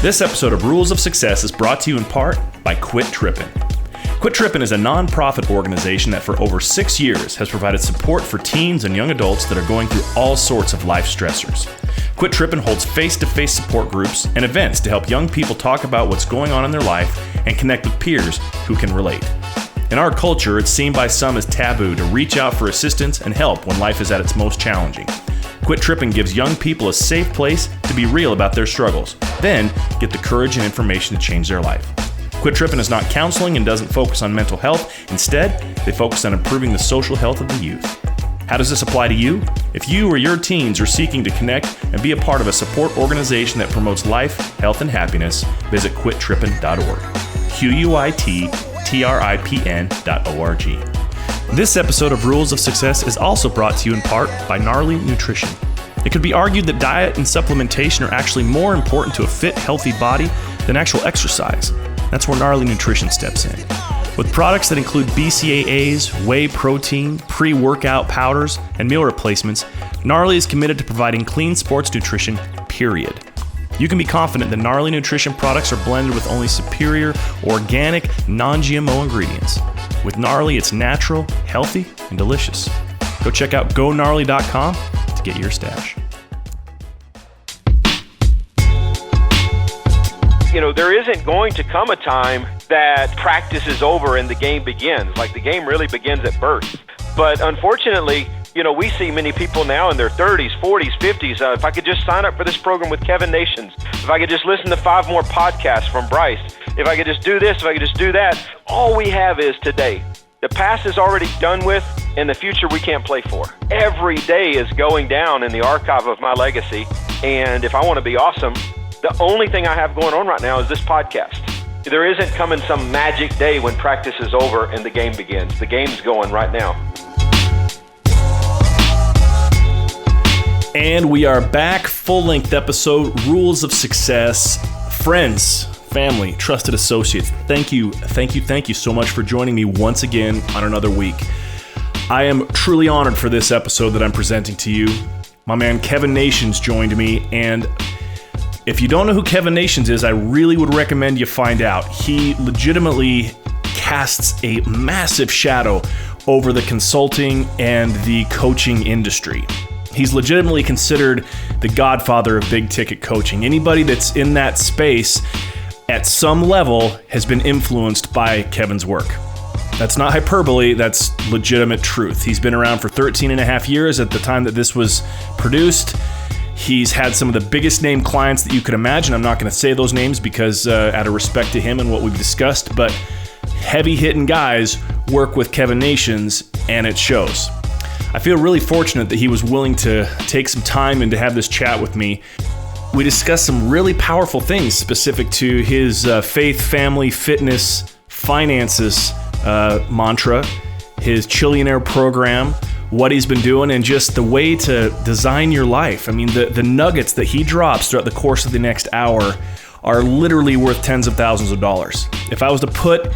This episode of Rules of Success is brought to you in part by Quit Trippin'. Quit Trippin' is a non-profit organization that for over 6 years has provided support for teens and young adults that are going through all sorts of life stressors. Quit Trippin' holds face-to-face support groups and events to help young people talk about what's going on in their life and connect with peers who can relate. In our culture, it's seen by some as taboo to reach out for assistance and help when life is at its most challenging. Quit Trippin' gives young people a safe place to be real about their struggles, then get the courage and information to change their life. Quit Trippin' is not counseling and doesn't focus on mental health. Instead, they focus on improving the social health of the youth. How does this apply to you? If you or your teens are seeking to connect and be a part of a support organization that promotes life, health, and happiness, visit quittrippin.org. QUITTRIPN.org. This episode of Rules of Success is also brought to you in part by Gnarly Nutrition. It could be argued that diet and supplementation are actually more important to a fit, healthy body than actual exercise. That's where Gnarly Nutrition steps in. With products that include BCAAs, whey protein, pre-workout powders, and meal replacements, Gnarly is committed to providing clean sports nutrition, period. You can be confident that Gnarly Nutrition products are blended with only superior, organic, non-GMO ingredients. With Gnarly, it's natural, healthy, and delicious. Go check out GoGnarly.com to get your stash. You know, there isn't going to come a time that practice is over and the game begins. Like, the game really begins at birth. But unfortunately, you know, we see many people now in their 30s, 40s, 50s. If I could just sign up for this program with Kevin Nations, if I could just listen to 5 more podcasts from Bryce, if I could just do this, if I could just do that. All we have is today. The past is already done with, and the future we can't play for. Every day is going down in the archive of my legacy, and if I want to be awesome, the only thing I have going on right now is this podcast. There isn't coming some magic day when practice is over and the game begins. The game's going right now. And we are back, full-length episode, Rules of Success. Friends, family, trusted associates, thank you so much for joining me once again on another week. I am truly honored for this episode that I'm presenting to you. My man Kevin Nations joined me, and if you don't know who Kevin Nations is, I really would recommend you find out. He legitimately casts a massive shadow over the consulting and the coaching industry. He's legitimately considered the Godfather of big ticket coaching. Anybody that's in that space at some level has been influenced by Kevin's work. That's not hyperbole, that's legitimate truth. He's been around for 13 and a half years at the time that this was produced. He's had some of the biggest name clients that you could imagine. I'm not going to say those names because out of respect to him and what we've discussed, but heavy-hitting guys work with Kevin Nations, and it shows. I feel really fortunate that he was willing to take some time and to have this chat with me. We discussed some really powerful things specific to his faith, family, fitness, finances mantra, his Chillionaire program, what he's been doing, and just the way to design your life. I mean, the nuggets that he drops throughout the course of the next hour are literally worth tens of thousands of dollars. If I was to put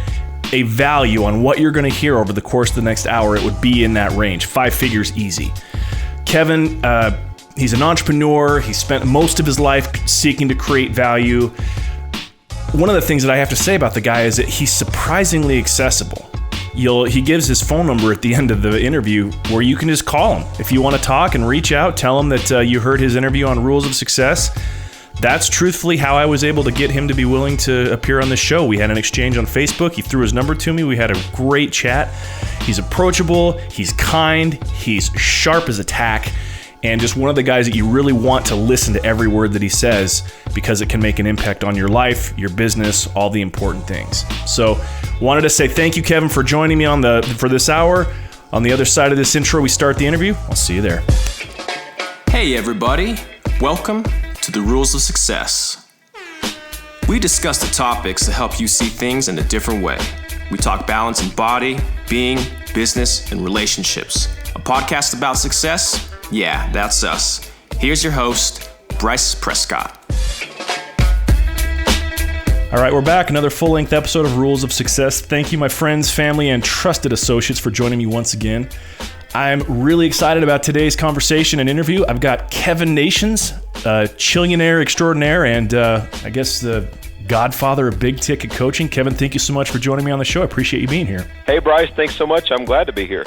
a value on what you're going to hear over the course of the next hour, it would be in that range, 5 figures easy. Kevin, he's an entrepreneur. He spent most of his life seeking to create value. One of the things that I have to say about the guy is that he's surprisingly accessible. He gives his phone number at the end of the interview where you can just call him. If you want to talk and reach out, tell him that you heard his interview on Rules of Success. That's truthfully how I was able to get him to be willing to appear on the show. We had an exchange on Facebook. He threw his number to me. We had a great chat. He's approachable. He's kind. He's sharp as a tack. And just one of the guys that you really want to listen to every word that he says because it can make an impact on your life, your business, all the important things. So wanted to say thank you, Kevin, for joining me for this hour. On the other side of this intro, we start the interview. I'll see you there. Hey, everybody. Welcome to the Rules of Success. We discuss the topics that help you see things in a different way. We talk balance in body, being, business, and relationships. A podcast about success? Yeah, that's us. Here's your host, Bryce Prescott. All right, we're back. Another full-length episode of Rules of Success. Thank you, my friends, family, and trusted associates for joining me once again. I'm really excited about today's conversation and interview. I've got Kevin Nations Chillionaire extraordinaire, and I guess the Godfather of big ticket coaching. Kevin, thank you so much for joining me on the show. I appreciate you being here. Hey, Bryce, thanks so much. I'm glad to be here.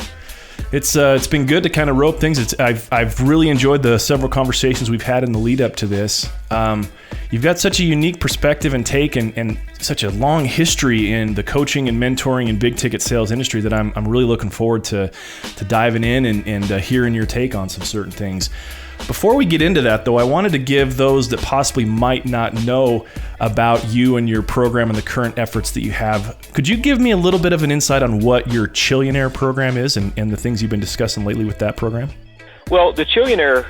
It's been good to kind of rope things. I've really enjoyed the several conversations we've had in the lead up to this. You've got such a unique perspective and take, and such a long history in the coaching and mentoring and big ticket sales industry that I'm really looking forward to diving in and hearing your take on some certain things. Before we get into that, though, I wanted to give those that possibly might not know about you and your program and the current efforts that you have. Could you give me a little bit of an insight on what your Chillionaire program is and the things you've been discussing lately with that program? Well, the Chillionaire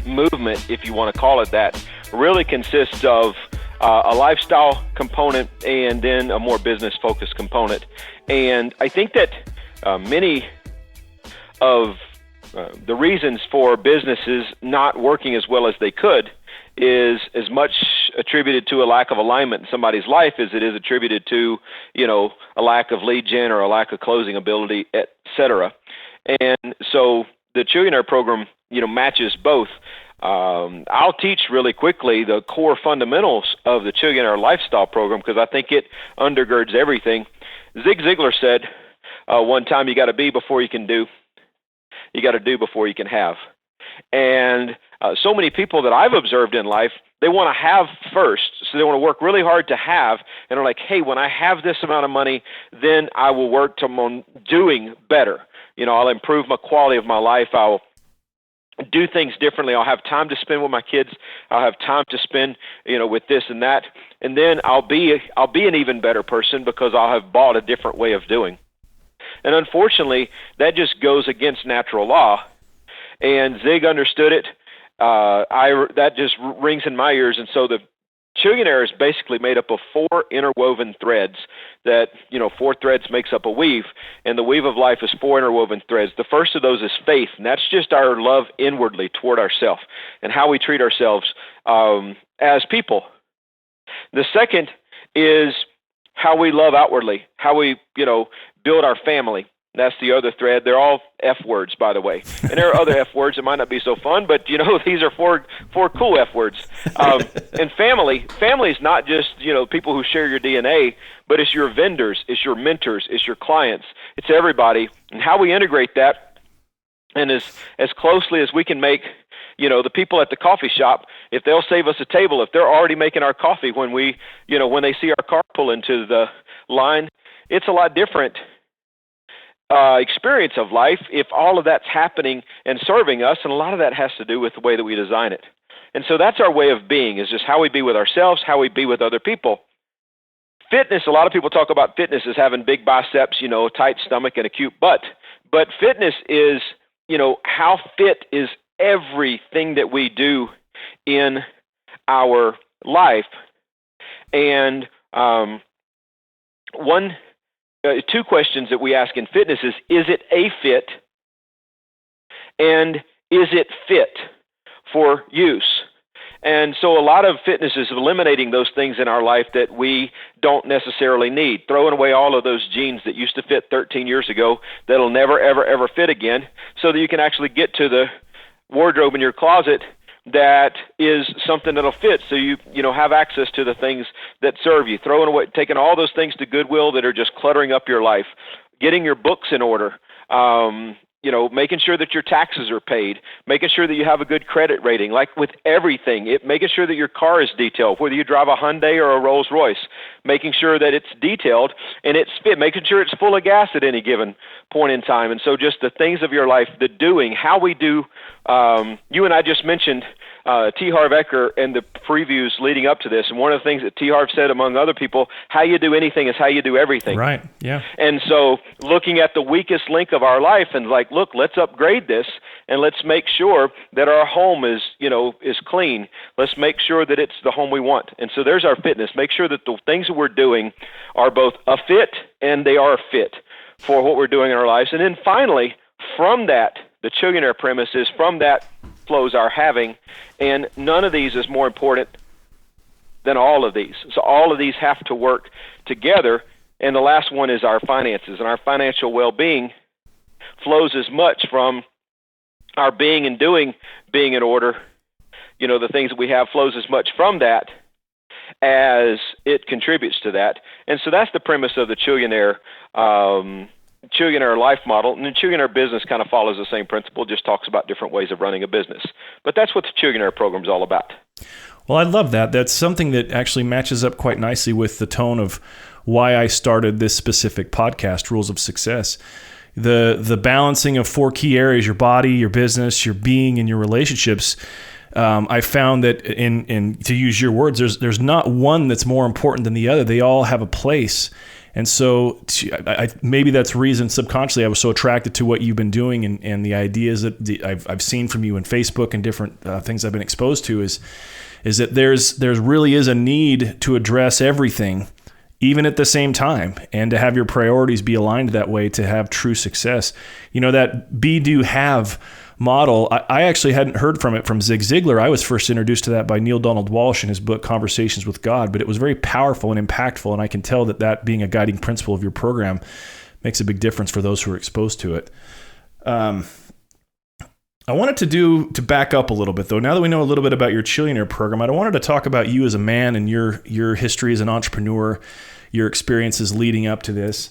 movement, if you want to call it that, really consists of a lifestyle component and then a more business-focused component. And I think that many of the reasons for businesses not working as well as they could is as much attributed to a lack of alignment in somebody's life as it is attributed to, a lack of lead gen or a lack of closing ability, et cetera. And so the Chillionaire program, matches both. I'll teach really quickly the core fundamentals of the Chillionaire lifestyle program because I think it undergirds everything. Zig Ziglar said one time, you got to be before you can do. You got to do before you can have. And so many people that I've observed in life, they want to have first. So they want to work really hard to have. And they're like, hey, when I have this amount of money, then I will work on doing better. I'll improve my quality of my life. I'll do things differently. I'll have time to spend with my kids. I'll have time to spend, with this and that. And then I'll be an even better person because I'll have bought a different way of doing. And unfortunately, that just goes against natural law. And Zig understood it. That just rings in my ears. And so the Chillionaire is basically made up of 4 interwoven threads that, 4 threads makes up a weave. And the weave of life is 4 interwoven threads. The first of those is faith. And that's just our love inwardly toward ourselves and how we treat ourselves as people. The second is how we love outwardly, how we, build our family. That's the other thread. They're all F words, by the way. And there are other F words that might not be so fun, but these are four cool F words. And family is not just, people who share your DNA, but it's your vendors, it's your mentors, it's your clients, it's everybody. And how we integrate that, and as closely as we can make, the people at the coffee shop, if they'll save us a table, if they're already making our coffee when we, when they see our car pull into the line, it's a lot different experience of life if all of that's happening and serving us, and a lot of that has to do with the way that we design it. And so that's our way of being, is just how we be with ourselves, how we be with other people. Fitness, a lot of people talk about fitness as having big biceps, a tight stomach and a cute butt. But fitness is, how fit is everything that we do in our life. And two questions that we ask in fitness is it a fit? And is it fit for use? And so a lot of fitness is eliminating those things in our life that we don't necessarily need, throwing away all of those jeans that used to fit 13 years ago that'll never, ever, ever fit again, so that you can actually get to the wardrobe in your closet that is something that'll fit, so you have access to the things that serve you. Throwing away, taking all those things to Goodwill that are just cluttering up your life, getting your books in order, making sure that your taxes are paid, making sure that you have a good credit rating. Like with everything, making sure that your car is detailed, whether you drive a Hyundai or a Rolls Royce, making sure that it's detailed and it's fit, making sure it's full of gas at any given point in time. And so just the things of your life, the doing, how we do. You and I just mentioned T. Harv Eker and the previews leading up to this. And one of the things that T. Harv said, among other people, how you do anything is how you do everything. Right, yeah. And so looking at the weakest link of our life and like, look, let's upgrade this and let's make sure that our home is clean. Let's make sure that it's the home we want. And so there's our fitness. Make sure that the things that we're doing are both a fit and they are fit for what we're doing in our lives. And then finally, from that, the Chillionaire premise is from that flows our having, and none of these is more important than all of these. So all of these have to work together, and the last one is our finances, and our financial well-being flows as much from our being and doing being in order the things that we have flows as much from that as it contributes to that. And so that's the premise of the Chillionaire life model. And the Chillionaire business kind of follows the same principle, just talks about different ways of running a business. But that's what the Chillionaire program is all about. Well, I love that. That's something that actually matches up quite nicely with the tone of why I started this specific podcast, Rules of Success. The balancing of 4 key areas: your body, your business, your being, and your relationships. I found that in to use your words, there's not one that's more important than the other. They all have a place. And so maybe that's the reason subconsciously I was so attracted to what you've been doing and the ideas that I've seen from you in Facebook and different things I've been exposed to is that there really is a need to address everything, even at the same time, and to have your priorities be aligned that way to have true success. That be, do, have model, I actually hadn't heard from it from Zig Ziglar. I was first introduced to that by Neil Donald Walsh in his book, Conversations with God, but it was very powerful and impactful, and I can tell that being a guiding principle of your program makes a big difference for those who are exposed to it. I wanted to back up a little bit, though. Now that we know a little bit about your Chillionaire program, I wanted to talk about you as a man and your history as an entrepreneur, your experiences leading up to this.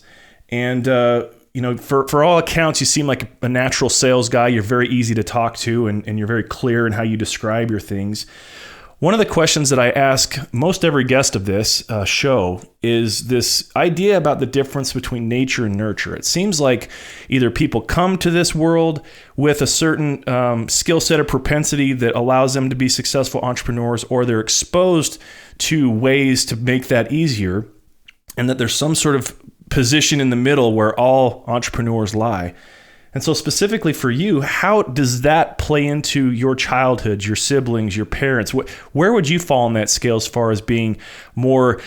And for all accounts, you seem like a natural sales guy. You're very easy to talk to, and you're very clear in how you describe your things. One of the questions that I ask most every guest of this show is this idea about the difference between nature and nurture. It seems like either people come to this world with a certain skill set or propensity that allows them to be successful entrepreneurs, or they're exposed to ways to make that easier, and that there's some sort of position in the middle where all entrepreneurs lie. And so specifically for you, how does that play into your childhood, your siblings, your parents? Where would you fall on that scale as far as being more,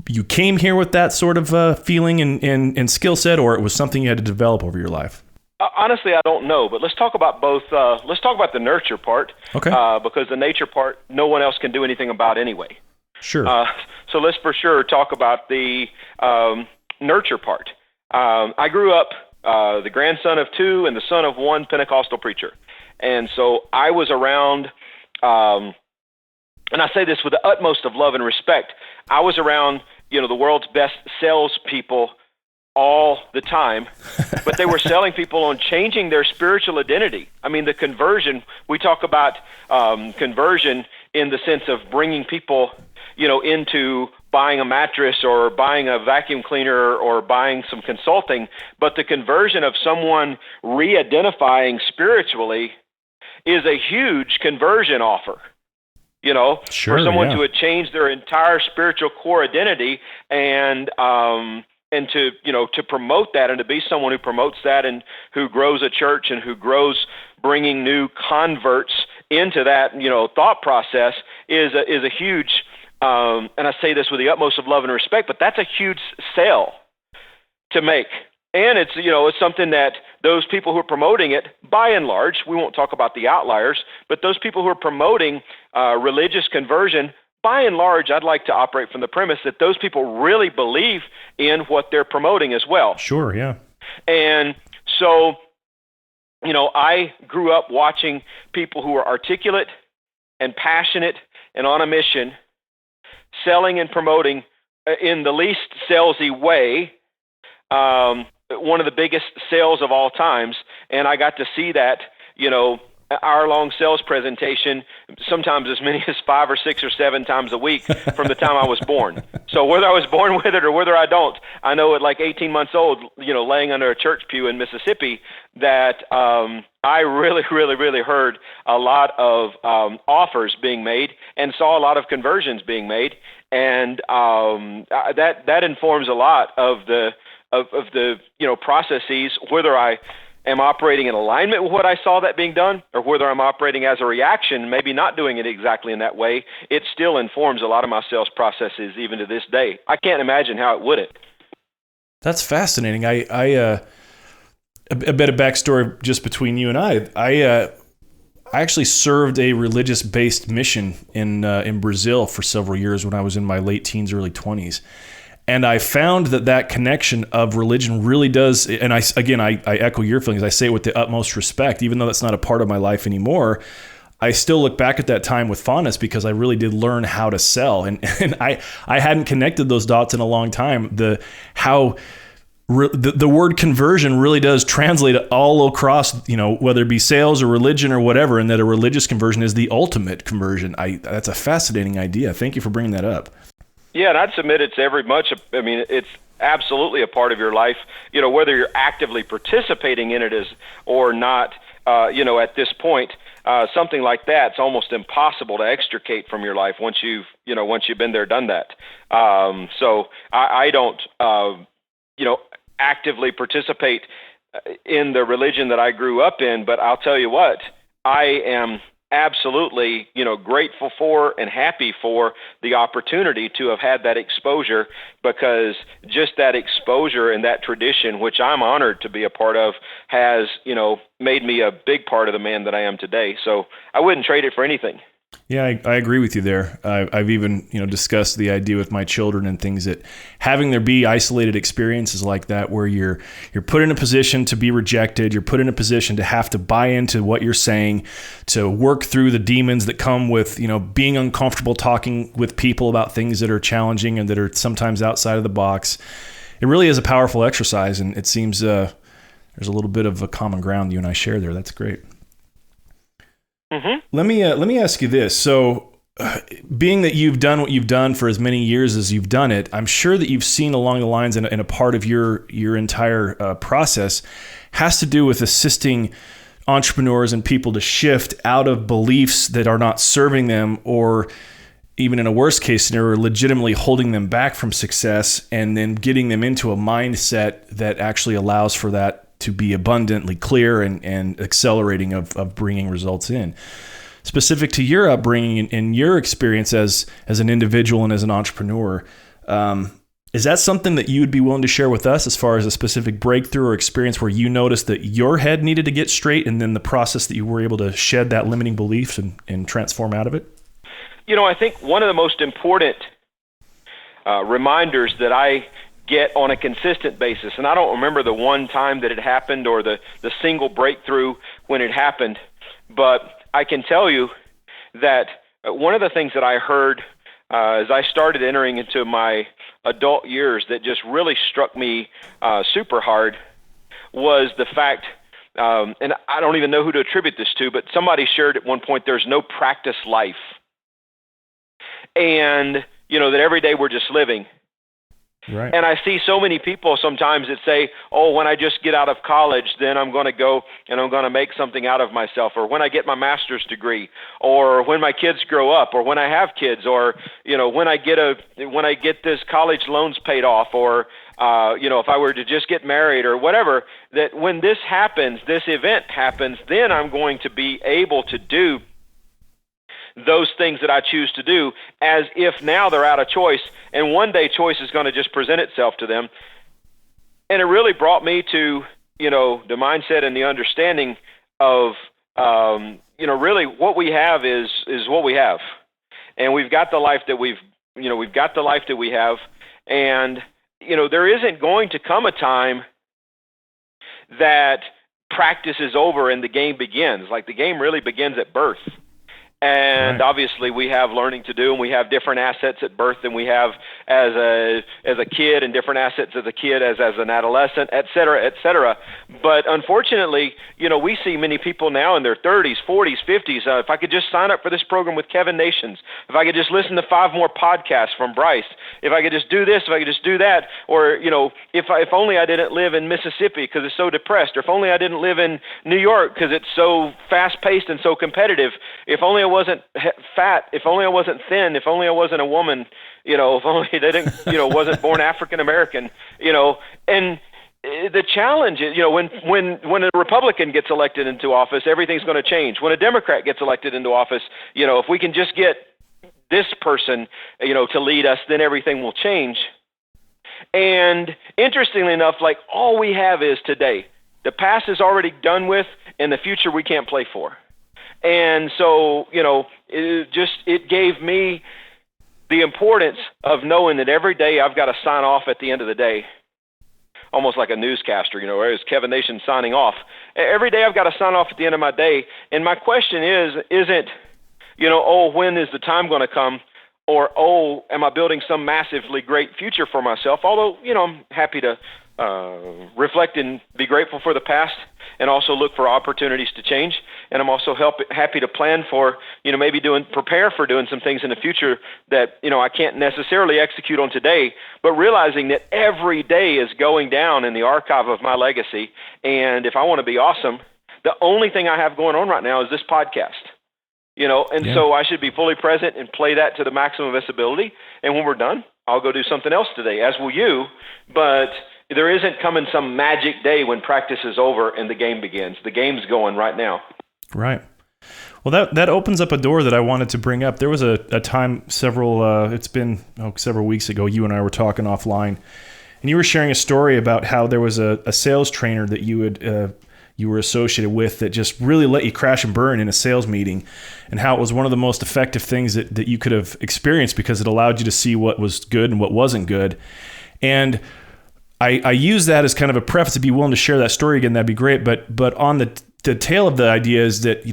you came here with that sort of feeling and skill set, or it was something you had to develop over your life? Honestly, I don't know, but let's talk about both. Let's talk about the nurture part, okay? Because the nature part, no one else can do anything about anyway. Sure. So let's for sure talk about the nurture part. I grew up the grandson of 2 and the son of 1 Pentecostal preacher. And so I was around, and I say this with the utmost of love and respect, I was around, the world's best salespeople all the time, but they were selling people on changing their spiritual identity. I mean, the conversion, we talk about conversion in the sense of bringing people, into buying a mattress or buying a vacuum cleaner or buying some consulting, but the conversion of someone re-identifying spiritually is a huge conversion offer, sure, for someone to change their entire spiritual core identity and to promote that and to be someone who promotes that and who grows a church and who grows bringing new converts into that, thought process is a huge, and I say this with the utmost of love and respect, but that's a huge sale to make. And it's, it's something that those people who are promoting it, by and large, we won't talk about the outliers, but those people who are promoting religious conversion, by and large, I'd like to operate from the premise that those people really believe in what they're promoting as well. Sure, yeah. And so, I grew up watching people who are articulate and passionate and on a mission, selling and promoting in the least salesy way, one of the biggest sales of all times. And I got to see that, hour-long sales presentation, sometimes as many as 5 or 6 or 7 times a week from the time I was born. So whether I was born with it or whether I don't, I know at like 18 months old, laying under a church pew in Mississippi, that I really, really, really heard a lot of offers being made and saw a lot of conversions being made. And that informs a lot of the processes, whether I am operating in alignment with what I saw that being done, or whether I'm operating as a reaction, maybe not doing it exactly in that way. It still informs a lot of my sales processes even to this day. I can't imagine how it wouldn't. That's fascinating. A bit of backstory just between you and I actually served a religious-based mission in Brazil for several years when I was in my late teens, early 20s. And I found that connection of religion really does, and I echo your feelings. I say it with the utmost respect, even though that's not a part of my life anymore. I still look back at that time with fondness because I really did learn how to sell. And I hadn't connected those dots in a long time. The word conversion really does translate all across, whether it be sales or religion or whatever, and that a religious conversion is the ultimate conversion. That's a fascinating idea. Thank you for bringing that up. Yeah, and I'd submit it's it's absolutely a part of your life, whether you're actively participating in it or not, at this point. Something like that's almost impossible to extricate from your life once you've been there, done that. So I don't, actively participate in the religion that I grew up in, but I'll tell you what, I am absolutely, grateful for and happy for the opportunity to have had that exposure, because just that exposure and that tradition, which I'm honored to be a part of, has, made me a big part of the man that I am today. So I wouldn't trade it for anything. Yeah, I agree with you there. I've even, discussed the idea with my children and things that having there be isolated experiences like that, where you're put in a position to be rejected, you're put in a position to have to buy into what you're saying, to work through the demons that come with, being uncomfortable talking with people about things that are challenging and that are sometimes outside of the box. It really is a powerful exercise, and it seems there's a little bit of a common ground you and I share there. That's great. Mm-hmm. Let me ask you this. So, being that you've done what you've done for as many years as you've done it, I'm sure that you've seen along the lines, and a part of your entire process has to do with assisting entrepreneurs and people to shift out of beliefs that are not serving them, or even in a worst case scenario, legitimately holding them back from success, and then getting them into a mindset that actually allows for that to be abundantly clear and accelerating of bringing results in. Specific to your upbringing and your experience as an individual and as an entrepreneur, is that something that you would be willing to share with us as far as a specific breakthrough or experience where you noticed that your head needed to get straight, and then the process that you were able to shed that limiting belief and transform out of it? I think one of the most important reminders that I get on a consistent basis, and I don't remember the one time that it happened or the single breakthrough when it happened, but I can tell you that one of the things that I heard as I started entering into my adult years that just really struck me super hard was the fact, and I don't even know who to attribute this to, but somebody shared at one point, there's no practice life. And, that every day we're just living. Right. And I see so many people sometimes that say, when I just get out of college, then I'm going to go and I'm going to make something out of myself, or when I get my master's degree, or when my kids grow up, or when I have kids, or, when I get this college loans paid off, or, if I were to just get married or whatever, that when this happens, this event happens, then I'm going to be able to do those things that I choose to do, as if now they're out of choice, and one day choice is going to just present itself to them. And it really brought me to, the mindset and the understanding of, really what we have is what we have. And we've got the life that we've got the life that we have. And, there isn't going to come a time that practice is over and the game begins. Like, the game really begins at birth. And right. Obviously we have learning to do, and we have different assets at birth than we have as a kid, and different assets as a kid as an adolescent, et cetera, et cetera. But unfortunately, we see many people now in their 30s, 40s, 50s. If I could just sign up for this program with Kevin Nations, if I could just listen to 5 more podcasts from Bryce, if I could just do this, if I could just do that, or, if only I didn't live in Mississippi because it's so depressed, or if only I didn't live in New York because it's so fast-paced and so competitive, if only I wasn't fat, if only I wasn't thin, if only I wasn't a woman, if only they didn't, wasn't born African American, and the challenge is, when a Republican gets elected into office, everything's going to change. When a Democrat gets elected into office, if we can just get this person, to lead us, then everything will change. And interestingly enough, like, all we have is today. The past is already done with, and the future we can't play for. And so, it gave me the importance of knowing that every day I've got to sign off at the end of the day, almost like a newscaster, whereas Kevin Nation signing off. every day I've got to sign off at the end of my day. And my question isn't, when is the time going to come? Or, am I building some massively great future for myself? Although, I'm happy to reflect and be grateful for the past and also look for opportunities to change. And I'm also happy to plan for, maybe prepare for doing some things in the future that, I can't necessarily execute on today, but realizing that every day is going down in the archive of my legacy. And if I want to be awesome, the only thing I have going on right now is this podcast. So I should be fully present and play that to the maximum of its ability. And when we're done, I'll go do something else today, as will you. But there isn't coming some magic day when practice is over and the game begins. The game's going right now. Right. Well, that opens up a door that I wanted to bring up. There was a time several weeks ago, you and I were talking offline, and you were sharing a story about how there was a sales trainer that you were associated with that just really let you crash and burn in a sales meeting, and how it was one of the most effective things that you could have experienced because it allowed you to see what was good and what wasn't good. And I use that as kind of a preface. If you're willing to share that story again, that'd be great. But on the tail of the idea is that,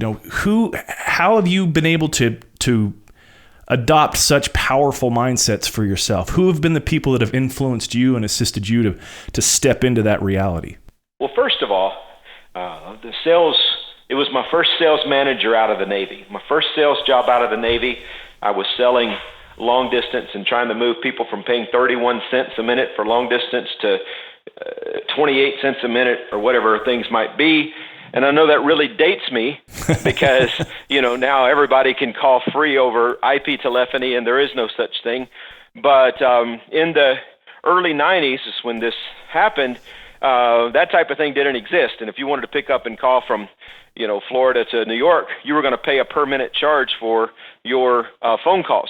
how have you been able to adopt such powerful mindsets for yourself? Who have been the people that have influenced you and assisted you to step into that reality? Well, first of all, it was my first sales manager out of the Navy. My first sales job out of the Navy, I was selling long distance and trying to move people from paying 31 cents a minute for long distance to 28 cents a minute or whatever things might be. And I know that really dates me because, now everybody can call free over IP telephony and there is no such thing. But in the early 90s is when this happened. That type of thing didn't exist. And if you wanted to pick up and call from, Florida to New York, you were going to pay a per minute charge for your phone calls.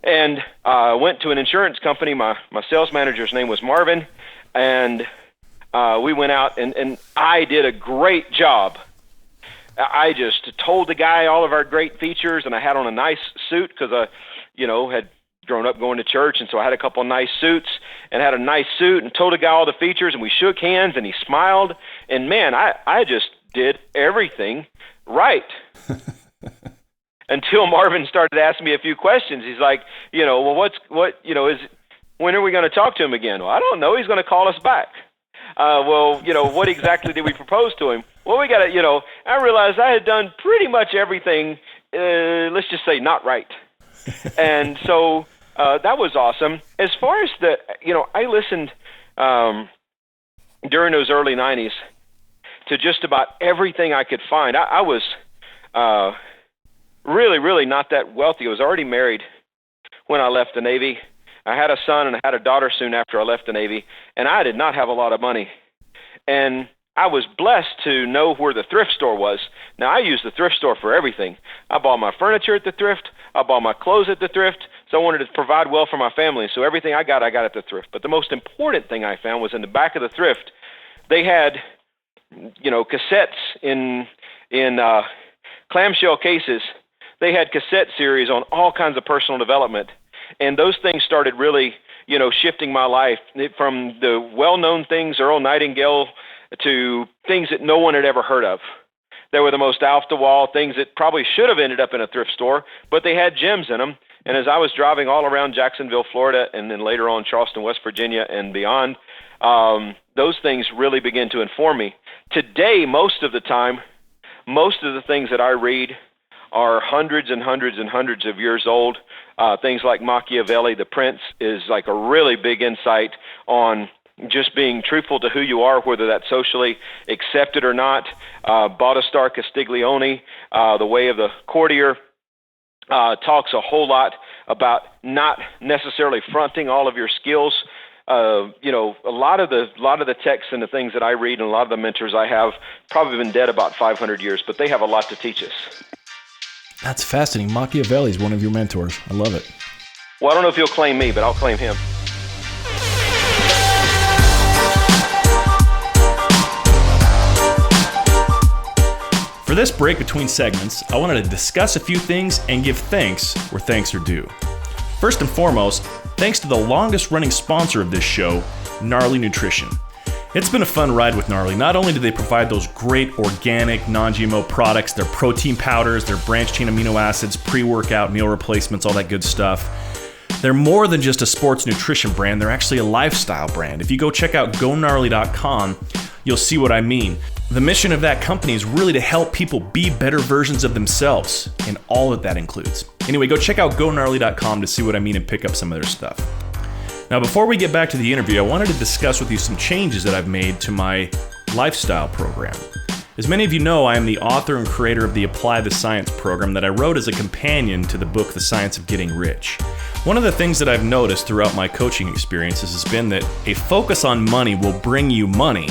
And I went to an insurance company. My sales manager's name was Marvin. And we went out and I did a great job. I just told the guy all of our great features, and I had on a nice suit because I, had grown up going to church, and so I had a couple of nice suits and had a nice suit and told the guy all the features, and we shook hands and he smiled, and man, I just did everything right. Until Marvin started asking me a few questions. He's like, well, when are we going to talk to him again? Well, I don't know. He's going to call us back. What exactly did we propose to him? Well, we got to, I realized I had done pretty much everything, let's just say not right. And so that was awesome. As far as I listened during those early 90s to just about everything I could find. I was really, really not that wealthy. I was already married when I left the Navy. I had a son and I had a daughter soon after I left the Navy, and I did not have a lot of money. And I was blessed to know where the thrift store was. Now, I use the thrift store for everything. I bought my furniture at the thrift. I bought my clothes at the thrift. So I wanted to provide well for my family. So everything I got at the thrift. But the most important thing I found was in the back of the thrift, they had, cassettes in clamshell cases. They had cassette series on all kinds of personal development. And those things started really, shifting my life from the well-known things, Earl Nightingale, to things that no one had ever heard of. They were the most off-the-wall things that probably should have ended up in a thrift store, but they had gems in them. And as I was driving all around Jacksonville, Florida, and then later on Charleston, West Virginia, and beyond, those things really began to inform me. Today, most of the things that I read are hundreds and hundreds and hundreds of years old. Things like Machiavelli, The Prince, is like a really big insight on just being truthful to who you are, whether that's socially accepted or not. Bautista Castiglione, The Way of the Courtier, talks a whole lot about not necessarily fronting all of your skills. A lot of the texts and the things that I read and a lot of the mentors I have probably been dead about 500 years, but they have a lot to teach us. That's fascinating. Machiavelli is one of your mentors. I love it. Well, I don't know if he'll claim me, but I'll claim him. For this break between segments, I wanted to discuss a few things and give thanks where thanks are due. First and foremost, thanks to the longest running sponsor of this show, Gnarly Nutrition. It's been a fun ride with Gnarly. Not only do they provide those great organic, non-GMO products, their protein powders, their branched-chain amino acids, pre-workout meal replacements, all that good stuff. They're more than just a sports nutrition brand. They're actually a lifestyle brand. If you go check out GoGnarly.com, you'll see what I mean. The mission of that company is really to help people be better versions of themselves, and all that includes. Anyway, go check out GoGnarly.com to see what I mean and pick up some of their stuff. Now, before we get back to the interview, I wanted to discuss with you some changes that I've made to my lifestyle program. As many of you know, I am the author and creator of the Apply the Science program that I wrote as a companion to the book, The Science of Getting Rich. One of the things that I've noticed throughout my coaching experiences has been that a focus on money will bring you money,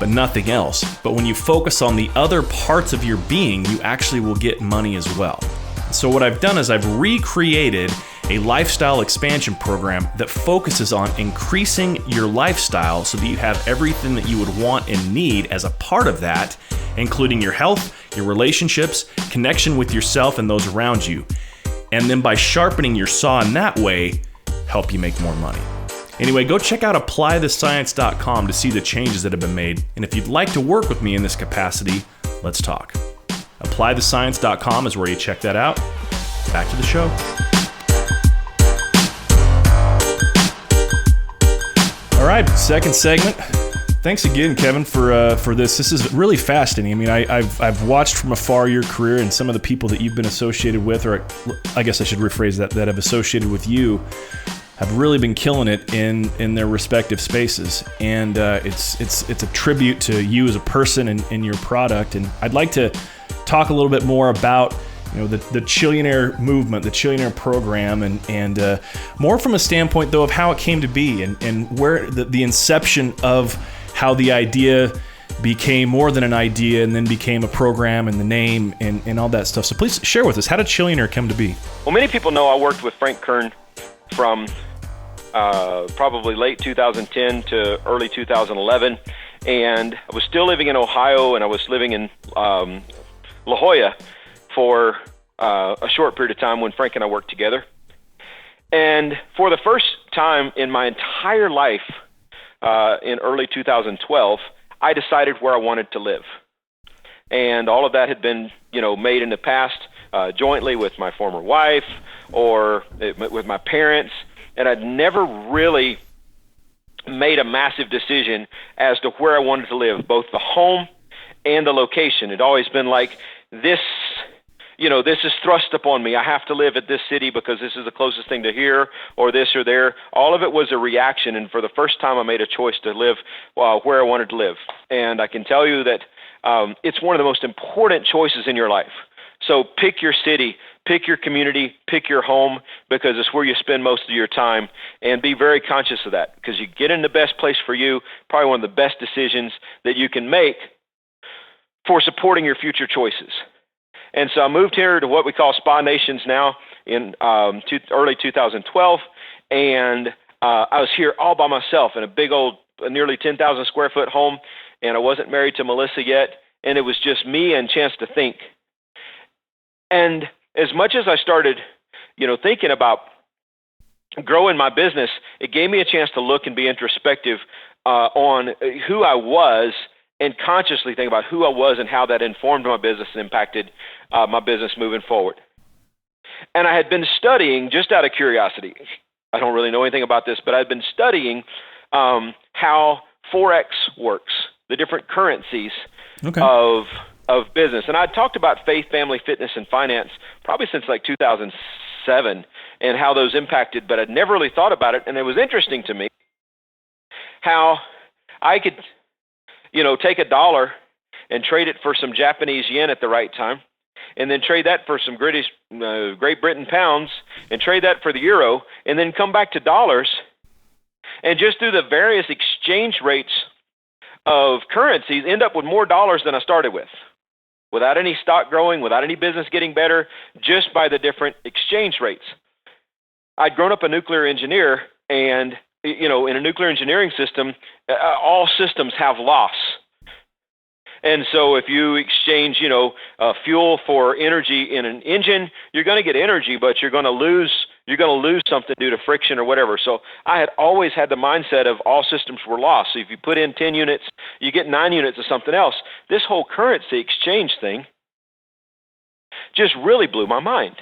but nothing else. But when you focus on the other parts of your being, you actually will get money as well. So what I've done is I've recreated a lifestyle expansion program that focuses on increasing your lifestyle so that you have everything that you would want and need as a part of that, including your health, your relationships, connection with yourself and those around you. And then by sharpening your saw in that way, help you make more money. Anyway, go check out applythescience.com to see the changes that have been made. And if you'd like to work with me in this capacity, let's talk. Applythescience.com is where you check that out. Back to the show. All right, second segment. Thanks again, Kevin, for this. This is really fascinating. I mean, I've watched from afar your career, and some of the people that you've been associated with, or I guess I should rephrase that have associated with you, have really been killing it in their respective spaces. And it's a tribute to you as a person and your product. And I'd like to talk a little bit more about the Chillionaire movement, the Chillionaire program, and more from a standpoint, though, of how it came to be and where the inception of how the idea became more than an idea and then became a program and the name and all that stuff. So please share with us, how did Chillionaire come to be? Well, many people know I worked with Frank Kern from probably late 2010 to early 2011, and I was still living in Ohio, and I was living in La Jolla for a short period of time when Frank and I worked together. And for the first time in my entire life, in early 2012, I decided where I wanted to live. And all of that had been, made in the past jointly with my former wife or with my parents. And I'd never really made a massive decision as to where I wanted to live, both the home and the location. It'd always been like, this is thrust upon me. I have to live at this city because this is the closest thing to here or this or there. All of it was a reaction. And for the first time, I made a choice to live where I wanted to live. And I can tell you that it's one of the most important choices in your life. So pick your city, pick your community, pick your home, because it's where you spend most of your time, and be very conscious of that, because you get in the best place for you, probably one of the best decisions that you can make for supporting your future choices. And so I moved here to what we call Spa Nations now in early 2012, and I was here all by myself in a big old, nearly 10,000 square foot home, and I wasn't married to Melissa yet, and it was just me and Chance to think. And as much as I started, thinking about growing my business, it gave me a chance to look and be introspective on who I was, and consciously think about who I was and how that informed my business and impacted my business moving forward. And I had been studying, just out of curiosity, I don't really know anything about this, but I'd been studying how Forex works, the different currencies of business. And I talked about faith, family, fitness, and finance probably since like 2007 and how those impacted, but I'd never really thought about it. And it was interesting to me how I could, take $1 and trade it for some Japanese yen at the right time, and then trade that for some Great Britain pounds, and trade that for the euro, and then come back to dollars, and just through the various exchange rates of currencies, end up with more dollars than I started with, without any stock growing, without any business getting better, just by the different exchange rates. I'd grown up a nuclear engineer, and in a nuclear engineering system, all systems have loss. And so if you exchange, fuel for energy in an engine, you're going to get energy, but you're going to lose you're going to lose something due to friction or whatever. So I had always had the mindset of all systems were lost. So if you put in 10 units, you get 9 units of something else. This whole currency exchange thing just really blew my mind.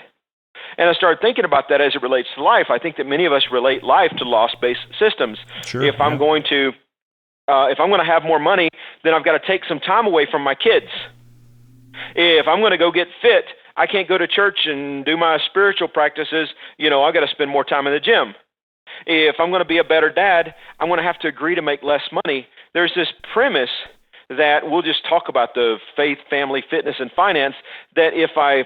And I started thinking about that as it relates to life. I think that many of us relate life to loss-based systems. Sure, if I'm going to have more money, then I've got to take some time away from my kids. If I'm going to go get fit, I can't go to church and do my spiritual practices. I've got to spend more time in the gym. If I'm going to be a better dad, I'm going to have to agree to make less money. There's this premise that we'll just talk about the faith, family, fitness, and finance, that if I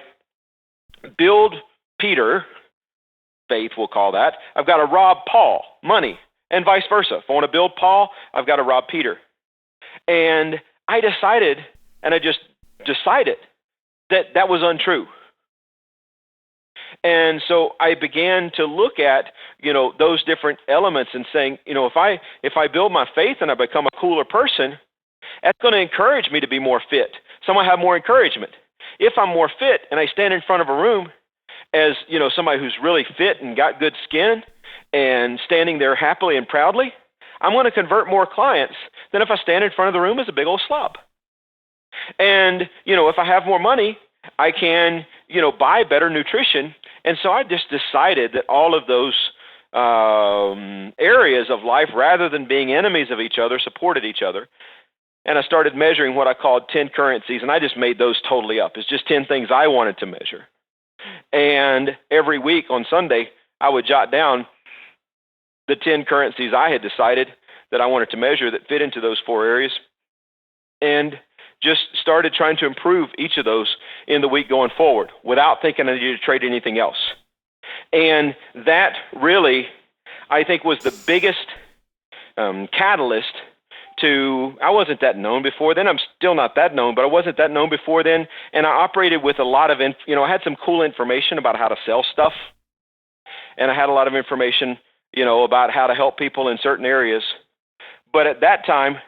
build Peter, faith we'll call that, I've got to rob Paul, money, and vice versa. If I want to build Paul, I've got to rob Peter. And I just decided that was untrue. And so I began to look at, those different elements and saying, if I build my faith and I become a cooler person, that's going to encourage me to be more fit. So I'm going to have more encouragement. If I'm more fit and I stand in front of a room as, somebody who's really fit and got good skin and standing there happily and proudly, I'm going to convert more clients than if I stand in front of the room as a big old slob. And, if I have more money, I can, buy better nutrition. And so I just decided that all of those areas of life, rather than being enemies of each other, supported each other. And I started measuring what I called 10 currencies, and I just made those totally up. It's just 10 things I wanted to measure. And every week on Sunday, I would jot down the 10 currencies I had decided that I wanted to measure that fit into those 4 areas, and just started trying to improve each of those in the week going forward without thinking I needed to trade anything else. And that really, I think, was the biggest catalyst to, I wasn't that known before then. I'm still not that known, but I wasn't that known before then. And I operated with a lot of, I had some cool information about how to sell stuff. And I had a lot of information, about how to help people in certain areas. But at that time,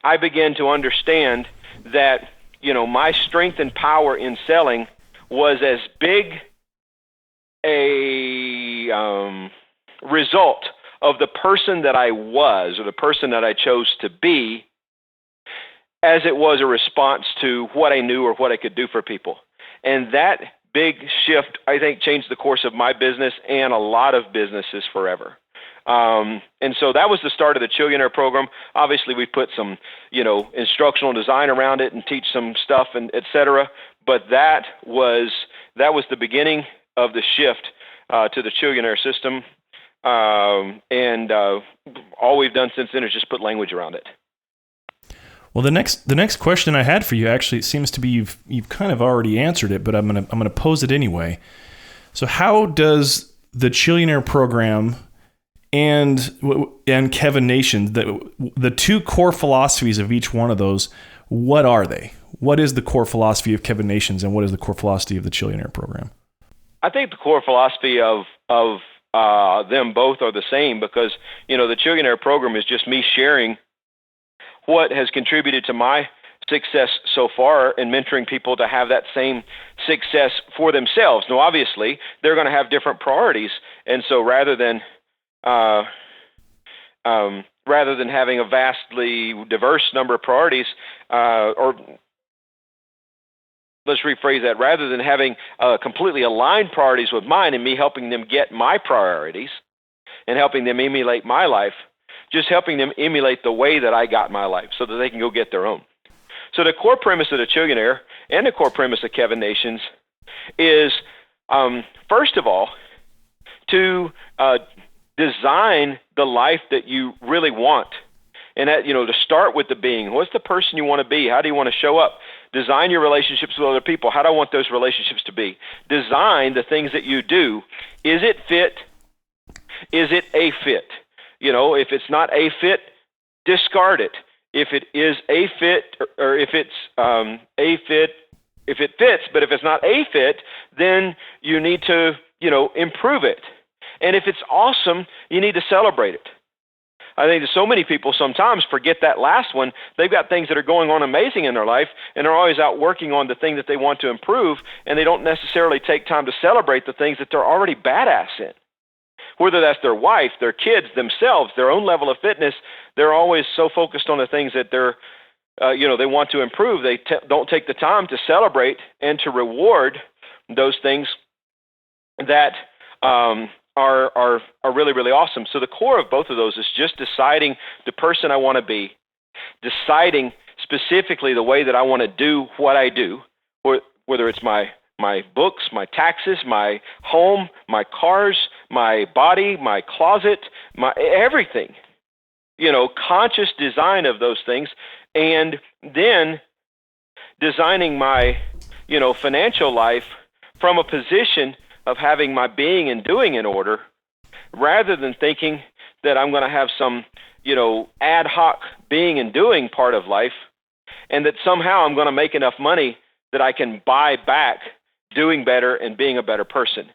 I began to understand that, my strength and power in selling was as big a result of the person that I was, or the person that I chose to be, as it was a response to what I knew or what I could do for people. And that big shift, I think, changed the course of my business and a lot of businesses forever. And so that was the start of the Chillionaire program. Obviously, we put some, instructional design around it and teach some stuff and et cetera. But that was the beginning of the shift to the Chillionaire system. And all we've done since then is just put language around it. Well, the next question I had for you, actually, it seems to be you've kind of already answered it, but I'm gonna pose it anyway. So how does the Chillionaire program and Kevin Nation, the 2 core philosophies of each one of those, what are they? What is the core philosophy of Kevin Nations, and what is the core philosophy of the Chillionaire program? I think the core philosophy of them both are the same, because the Chillionaire program is just me sharing what has contributed to my success so far in mentoring people to have that same success for themselves. Now, obviously, they're going to have different priorities, and so rather than having a vastly diverse number of priorities, or let's rephrase that, rather than having completely aligned priorities with mine and me helping them get my priorities and helping them emulate my life, just helping them emulate the way that I got my life so that they can go get their own. So the core premise of the Chillionaire and the core premise of Kevin Nations is, first of all, to design the life that you really want. And that, to start with the being. What's the person you want to be? How do you want to show up? Design your relationships with other people. How do I want those relationships to be? Design the things that you do. Is it fit? Is it a fit? If it's not a fit, discard it. If it is a fit, or if it's a fit, if it fits, but if it's not a fit, then you need to, improve it. And if it's awesome, you need to celebrate it. I think that so many people sometimes forget that last one. They've got things that are going on amazing in their life, and they're always out working on the thing that they want to improve, and they don't necessarily take time to celebrate the things that they're already badass in. Whether that's their wife, their kids, themselves, their own level of fitness, they're always so focused on the things that they're, they want to improve. They don't take the time to celebrate and to reward those things that are really, really awesome. So the core of both of those is just deciding the person I want to be, deciding specifically the way that I want to do what I do, whether it's my books, my taxes, my home, my cars, my body, my closet, my everything, conscious design of those things, and then designing my, financial life from a position of having my being and doing in order, rather than thinking that I'm going to have some, ad hoc being and doing part of life, and that somehow I'm going to make enough money that I can buy back doing better and being a better person.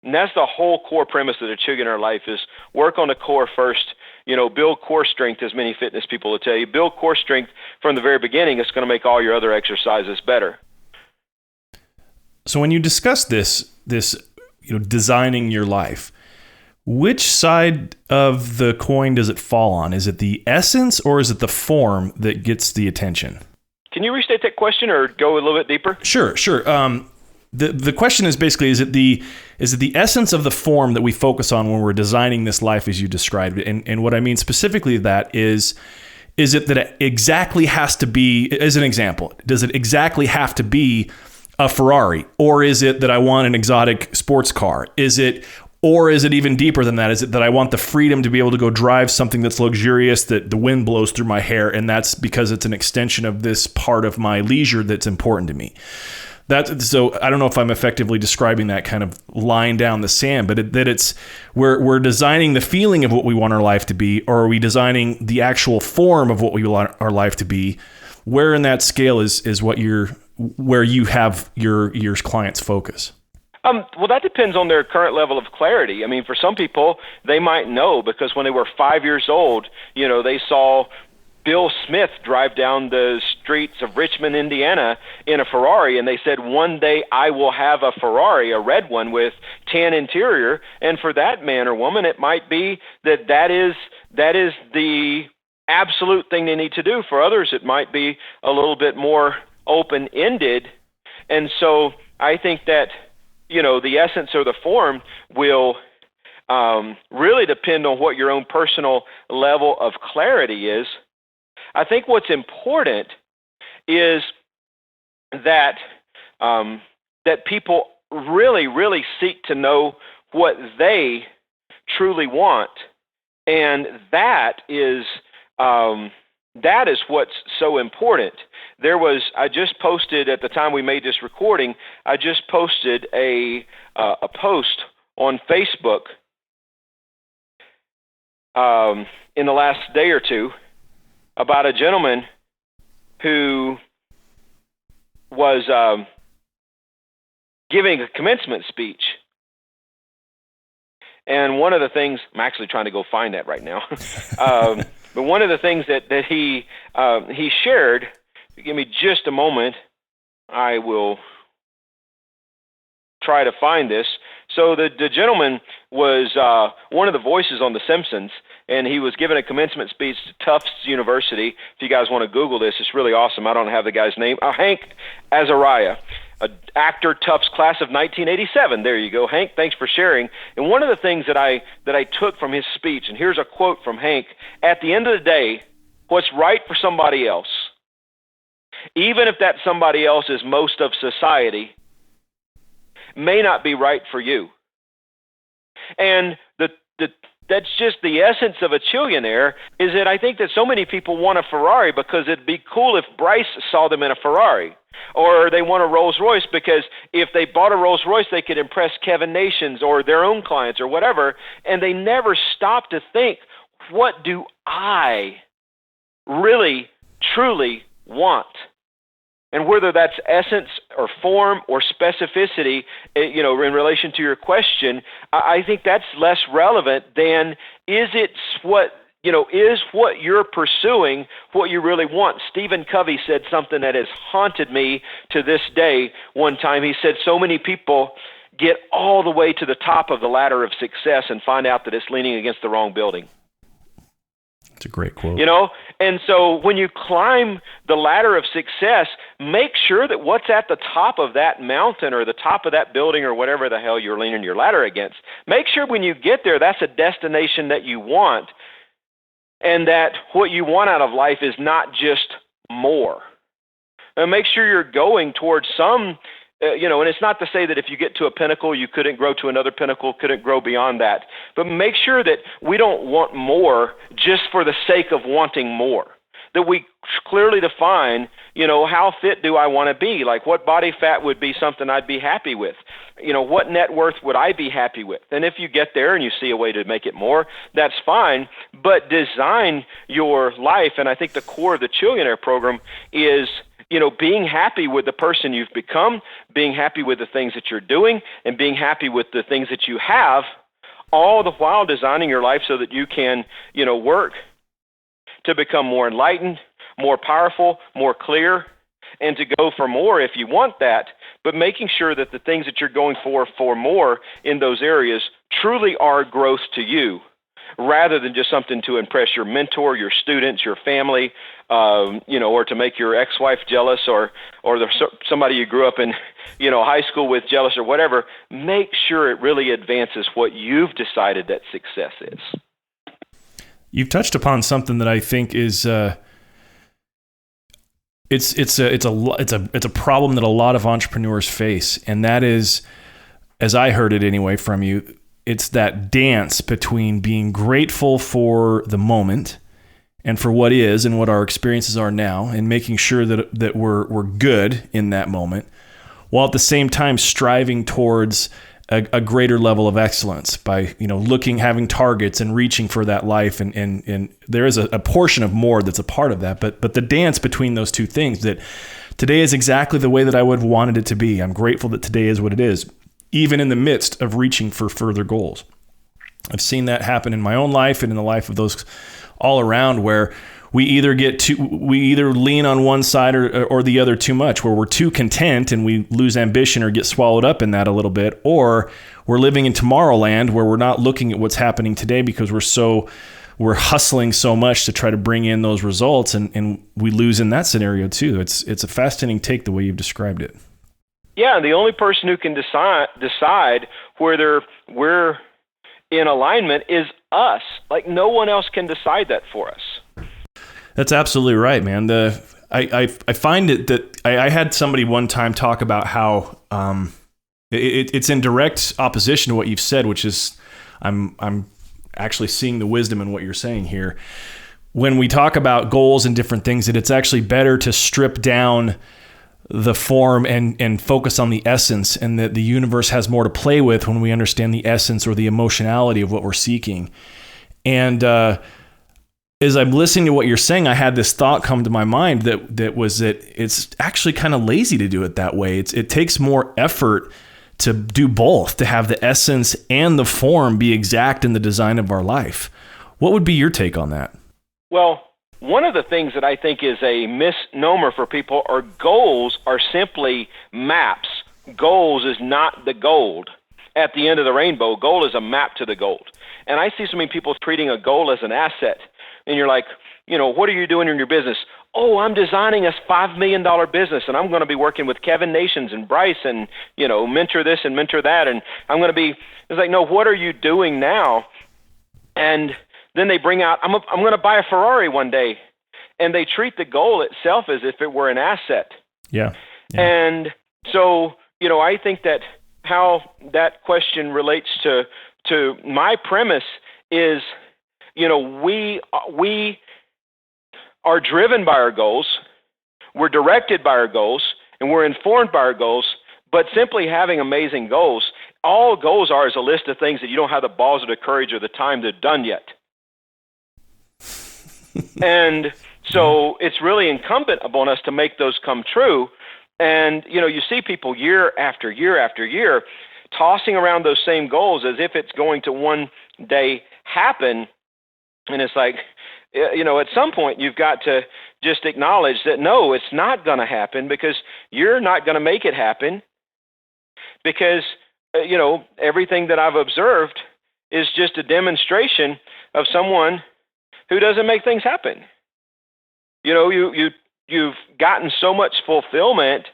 And that's the whole core premise of the Chillionaire life, is work on the core first, build core strength, as many fitness people will tell you. Build core strength from the very beginning. It's going to make all your other exercises better. So when you discuss this, designing your life, which side of the coin does it fall on? Is it the essence or is it the form that gets the attention? Can you restate that question or go a little bit deeper? Sure. The question is basically, is it the essence of the form that we focus on when we're designing this life as you described it? And what I mean specifically that is it that it exactly has to be, as an example, does it exactly have to be a Ferrari? Or is it that I want an exotic sports car? Or is it even deeper than that? Is it that I want the freedom to be able to go drive something that's luxurious, that the wind blows through my hair, and that's because it's an extension of this part of my leisure that's important to me? So I don't know if I'm effectively describing that kind of line down the sand, but we're designing the feeling of what we want our life to be, or are we designing the actual form of what we want our life to be? Where in that scale is where you have your clients' focus? Well, that depends on their current level of clarity. I mean, for some people, they might know because when they were 5 years old, they saw Bill Smith drive down the streets of Richmond, Indiana in a Ferrari, and they said, one day I will have a Ferrari, a red one with tan interior. And for that man or woman, it might be that is the absolute thing they need to do. For others, it might be a little bit more open-ended. And so I think that, the essence or the form will really depend on what your own personal level of clarity is. I think what's important is that that people really, really seek to know what they truly want, and that is what's so important. I just posted at the time we made this recording. I just posted a post on Facebook in the last day or two about a gentleman who was giving a commencement speech. And one of the things, I'm actually trying to go find that right now, but one of the things that he shared, give me just a moment, I will try to find this. So the gentleman was one of the voices on The Simpsons, and he was giving a commencement speech to Tufts University. If you guys want to Google this, it's really awesome. I don't have the guy's name. Hank Azariah, an actor, Tufts class of 1987. There you go, Hank. Thanks for sharing. And one of the things that I took from his speech, and here's a quote from Hank: at the end of the day, what's right for somebody else, even if that somebody else is most of society, may not be right for you. And that's just the essence of a Chillionaire, is that I think that so many people want a Ferrari because it'd be cool if Bryce saw them in a Ferrari. Or they want a Rolls Royce because if they bought a Rolls Royce, they could impress Kevin Nations or their own clients or whatever. And they never stop to think, what do I really, truly want? And whether that's essence or form or specificity, in relation to your question, I think that's less relevant than, is it what is what you're pursuing what you really want? Stephen Covey said something that has haunted me to this day. One time he said, so many people get all the way to the top of the ladder of success and find out that it's leaning against the wrong building. It's a great quote. And so when you climb the ladder of success, make sure that what's at the top of that mountain or the top of that building or whatever the hell you're leaning your ladder against, make sure when you get there, that's a destination that you want, and that what you want out of life is not just more. And make sure you're going towards some, and it's not to say that if you get to a pinnacle, you couldn't grow to another pinnacle, couldn't grow beyond that. But make sure that we don't want more just for the sake of wanting more. That we clearly define, how fit do I want to be? Like, what body fat would be something I'd be happy with? What net worth would I be happy with? And if you get there and you see a way to make it more, that's fine. But design your life, and I think the core of the Chillionaire program is, being happy with the person you've become, being happy with the things that you're doing, and being happy with the things that you have, all the while designing your life so that you can, work to become more enlightened, more powerful, more clear, and to go for more if you want that, but making sure that the things that you're going for more in those areas truly are growth to you, rather than just something to impress your mentor, your students, your family, or to make your ex-wife jealous or somebody you grew up in, high school with jealous or whatever. Make sure it really advances what you've decided that success is. You've touched upon something that I think is it's a problem that a lot of entrepreneurs face, and that is, as I heard it anyway from you, it's that dance between being grateful for the moment and for what is and what our experiences are now, and making sure that we're good in that moment, while at the same time striving towards a greater level of excellence by, having targets and reaching for that life. And there is a portion of more that's a part of that, but the dance between those two things, that today is exactly the way that I would have wanted it to be. I'm grateful that today is what it is, even in the midst of reaching for further goals. I've seen that happen in my own life and in the life of those all around, where we either lean on one side or the other too much, where we're too content and we lose ambition or get swallowed up in that a little bit, or we're living in Tomorrowland where we're not looking at what's happening today because we're hustling so much to try to bring in those results, and we lose in that scenario too. It's a fascinating take the way you've described it. Yeah, the only person who can decide whether we're in alignment is us. Like, no one else can decide that for us. That's absolutely right, man. I find it that I had somebody one time talk about how it's in direct opposition to what you've said, which is I'm actually seeing the wisdom in what you're saying here. When we talk about goals and different things, that it's actually better to strip down the form and focus on the essence, and that the universe has more to play with when we understand the essence or the emotionality of what we're seeking. And as I'm listening to what you're saying, I had this thought come to my mind that it's actually kind of lazy to do it that way. It takes more effort to do both, to have the essence and the form be exact in the design of our life. What would be your take on that? Well, one of the things that I think is a misnomer for people are goals are simply maps. Goals is not the gold at the end of the rainbow. Goal is a map to the gold. And I see so many people treating a goal as an asset. And you're like, what are you doing in your business? Oh, I'm designing a $5 million business, and I'm going to be working with Kevin Nations and Bryce and, mentor this and mentor that. And I'm going to be, it's like, no, what are you doing now? And then they bring out, I'm going to buy a Ferrari one day. And they treat the goal itself as if it were an asset. Yeah. And so, I think that how that question relates to my premise is, we are driven by our goals, we're directed by our goals, and we're informed by our goals, but simply having amazing goals, all goals are is a list of things that you don't have the balls or the courage or the time to have done yet. And so it's really incumbent upon us to make those come true. And, you see people year after year after year tossing around those same goals as if it's going to one day happen. And it's like, at some point you've got to just acknowledge that, no, it's not going to happen, because you're not going to make it happen, because, everything that I've observed is just a demonstration of someone who doesn't make things happen. You've gotten so much fulfillment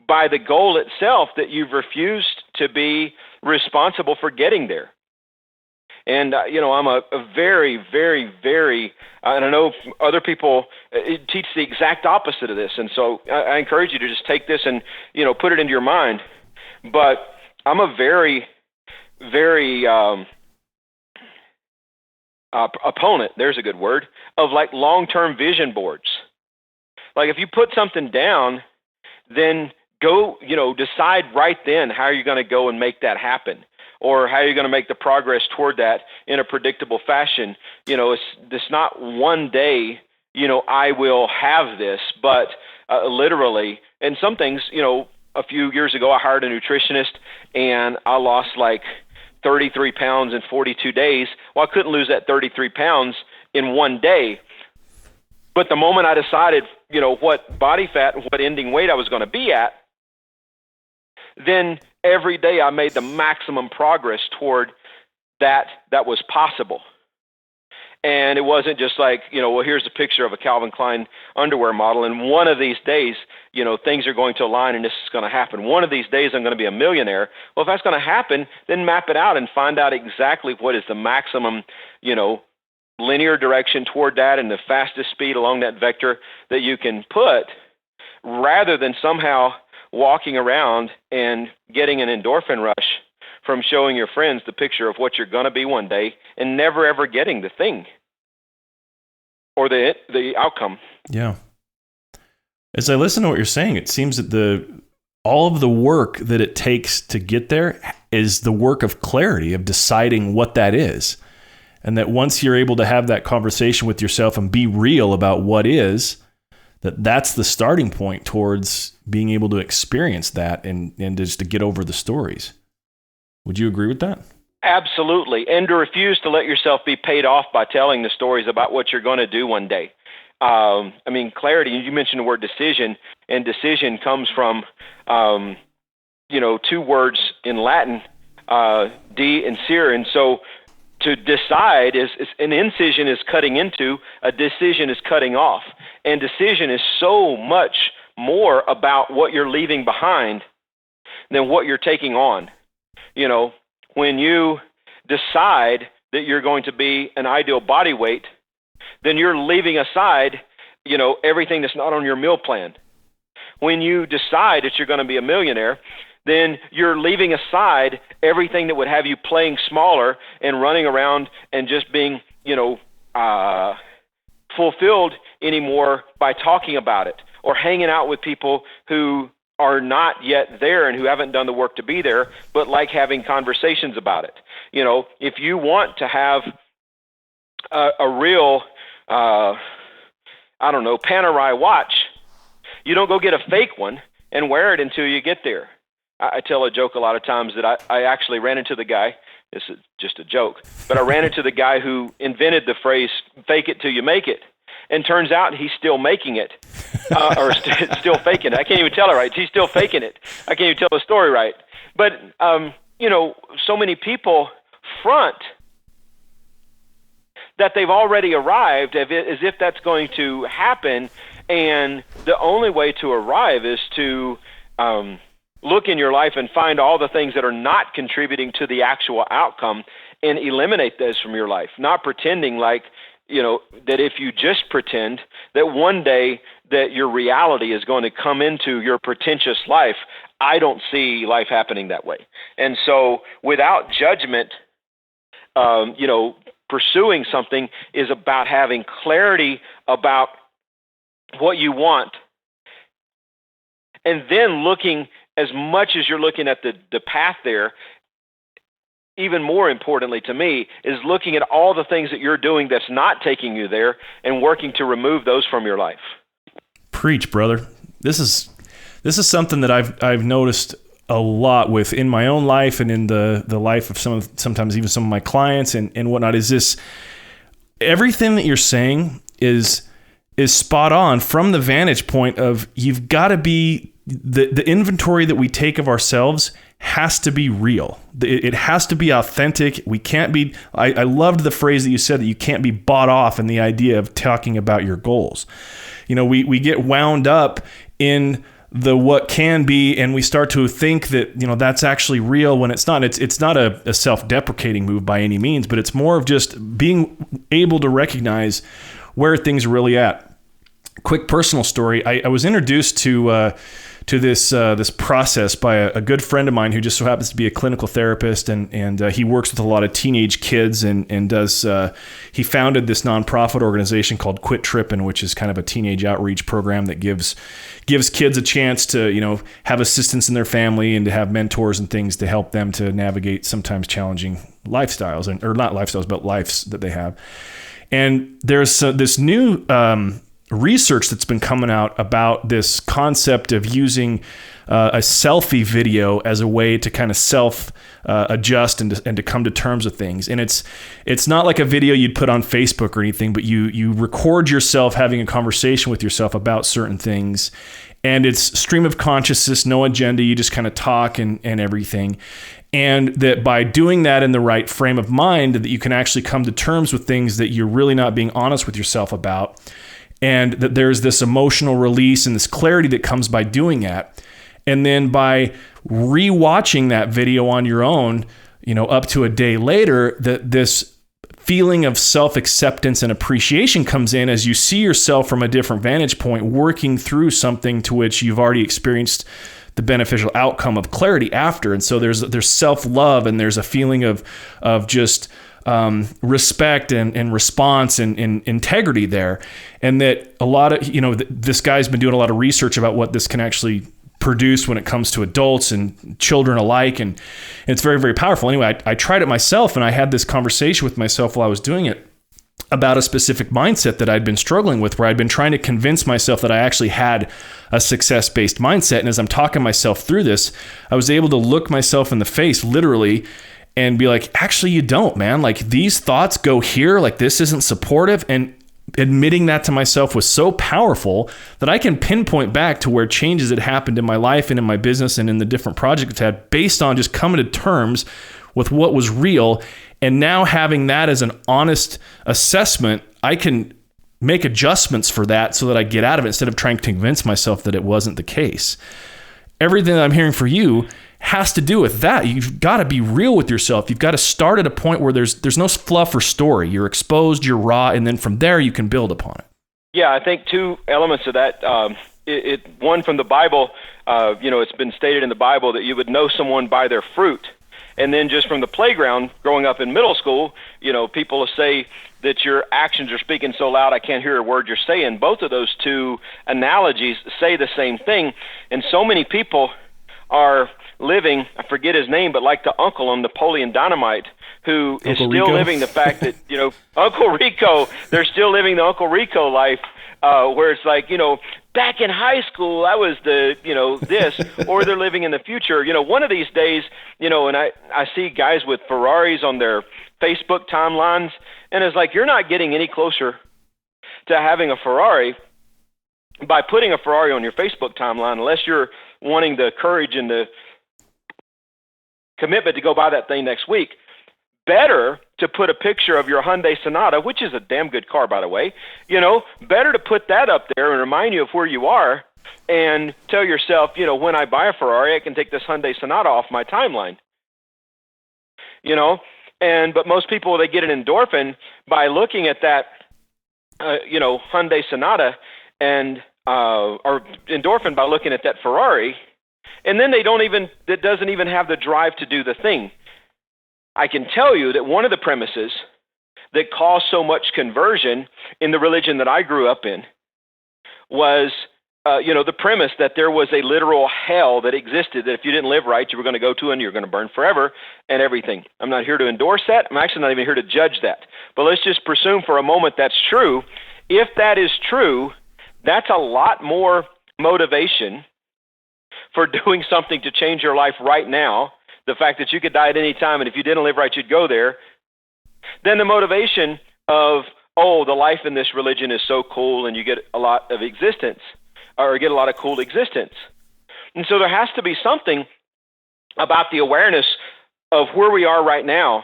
by the goal itself that you've refused to be responsible for getting there. And, I'm a very, very, very, and I know other people teach the exact opposite of this. And so I encourage you to just take this and, put it into your mind. But I'm a very, very opponent, there's a good word, of like long-term vision boards. Like if you put something down, then go, decide right then how you're going to go and make that happen, or how you're going to make the progress toward that in a predictable fashion. It's not one day, I will have this, but literally, and some things, a few years ago, I hired a nutritionist and I lost like 33 pounds in 42 days. Well, I couldn't lose that 33 pounds in one day. But the moment I decided, what body fat and what ending weight I was going to be at, then every day I made the maximum progress toward that was possible. And it wasn't just like, here's a picture of a Calvin Klein underwear model, and one of these days, things are going to align and this is going to happen. One of these days I'm going to be a millionaire. Well, if that's going to happen, then map it out and find out exactly what is the maximum, linear direction toward that and the fastest speed along that vector that you can put, rather than somehow walking around and getting an endorphin rush from showing your friends the picture of what you're going to be one day and never ever getting the thing or the outcome. Yeah. As I listen to what you're saying, it seems that all of the work that it takes to get there is the work of clarity, of deciding what that is. And that once you're able to have that conversation with yourself and be real about what is, that's the starting point towards being able to experience that and just to get over the stories. Would you agree with that? Absolutely. And to refuse to let yourself be paid off by telling the stories about what you're going to do one day. Clarity, you mentioned the word decision, and decision comes from, two words in Latin, de and cere. And so to decide is an incision is cutting into, a decision is cutting off. And decision is so much more about what you're leaving behind than what you're taking on. When you decide that you're going to be an ideal body weight, then you're leaving aside, everything that's not on your meal plan. When you decide that you're going to be a millionaire, then you're leaving aside everything that would have you playing smaller and running around and just being, fulfilled anymore by talking about it or hanging out with people who are not yet there and who haven't done the work to be there, but like having conversations about it. If you want to have a real, Panerai watch, you don't go get a fake one and wear it until you get there. I tell a joke a lot of times that I actually ran into the guy. This is just a joke, but I ran into the guy who invented the phrase "fake it till you make it," and turns out he's still making it, or still faking it. I can't even tell it right. He's still faking it. I can't even tell the story right. But so many people front that they've already arrived as if that's going to happen, and the only way to arrive is to look in your life and find all the things that are not contributing to the actual outcome and eliminate those from your life, not pretending like, that if you just pretend that one day that your reality is going to come into your pretentious life. I don't see life happening that way. And so without judgment, pursuing something is about having clarity about what you want, and then looking, as much as you're looking at the path there, even more importantly to me, is looking at all the things that you're doing that's not taking you there and working to remove those from your life. Preach, brother. This is something that I've noticed a lot with in my own life and in the life of sometimes even some of my clients and whatnot is this: everything that you're saying is spot on from the vantage point of you've got to be the inventory that we take of ourselves has to be real. It has to be authentic. We can't be, I loved the phrase that you said that you can't be bought off in the idea of talking about your goals. We get wound up in the what can be, and we start to think that, that's actually real when it's not. It's not a self-deprecating move by any means, but it's more of just being able to recognize where things are really at. Quick personal story. I was introduced to this process by a good friend of mine who just so happens to be a clinical therapist, and he works with a lot of teenage kids and does he founded this nonprofit organization called Quit Trippin', which is kind of a teenage outreach program that gives kids a chance to have assistance in their family and to have mentors and things to help them to navigate sometimes challenging lifestyles, or not lifestyles, but lives that they have. And there's this new research that's been coming out about this concept of using a selfie video as a way to kind of self-adjust and to come to terms with things. And it's not like a video you'd put on Facebook or anything, but you record yourself having a conversation with yourself about certain things. And it's stream of consciousness, no agenda. You just kind of talk and everything. And that by doing that in the right frame of mind, that you can actually come to terms with things that you're really not being honest with yourself about. And that there's this emotional release and this clarity that comes by doing that. And then by rewatching that video on your own, up to a day later, that this feeling of self-acceptance and appreciation comes in as you see yourself from a different vantage point, working through something to which you've already experienced the beneficial outcome of clarity after. And so there's self-love, and there's a feeling of just respect and response and integrity there. And that a lot of, this guy's been doing a lot of research about what this can actually produce when it comes to adults and children alike. And it's very, very powerful. Anyway, I tried it myself, and I had this conversation with myself while I was doing it about a specific mindset that I'd been struggling with, where I'd been trying to convince myself that I actually had a success-based mindset. And as I'm talking myself through this, I was able to look myself in the face literally and be like, actually, you don't, man. Like, these thoughts go here, like this isn't supportive. And admitting that to myself was so powerful that I can pinpoint back to where changes had happened in my life and in my business and in the different projects I had based on just coming to terms with what was real. And now having that as an honest assessment, I can make adjustments for that so that I get out of it instead of trying to convince myself that it wasn't the case. Everything that I'm hearing for you has to do with that. You've got to be real with yourself. You've got to start at a point where there's no fluff or story. You're exposed, you're raw, and then from there you can build upon it. Yeah, I think two elements of that. One from the Bible, it's been stated in the Bible that you would know someone by their fruit. And then just from the playground, growing up in middle school, people will say that your actions are speaking so loud I can't hear a word you're saying. Both of those two analogies say the same thing. And so many people are living, I forget his name, but like the uncle on Napoleon Dynamite, who is still living the fact that, Uncle Rico, they're still living the Uncle Rico life, where it's like, back in high school, I was the, this, or they're living in the future. One of these days, and I see guys with Ferraris on their Facebook timelines, and it's like, you're not getting any closer to having a Ferrari by putting a Ferrari on your Facebook timeline, unless you're wanting the courage and the commitment to go buy that thing next week. Better to put a picture of your Hyundai Sonata, which is a damn good car, by the way, better to put that up there and remind you of where you are and tell yourself, when I buy a Ferrari, I can take this Hyundai Sonata off my timeline, but most people, they get an endorphin by looking at that, Hyundai Sonata and, or endorphin by looking at that Ferrari. And then that doesn't even have the drive to do the thing. I can tell you that one of the premises that caused so much conversion in the religion that I grew up in was, the premise that there was a literal hell that existed, that if you didn't live right, you were going to go to and you're going to burn forever and everything. I'm not here to endorse that. I'm actually not even here to judge that. But let's just presume for a moment that's true. If that is true, that's a lot more motivation for doing something to change your life right now, the fact that you could die at any time, and if you didn't live right, you'd go there, then the motivation of, oh, the life in this religion is so cool, and you get a lot of existence, or get a lot of cool existence. And so there has to be something about the awareness of where we are right now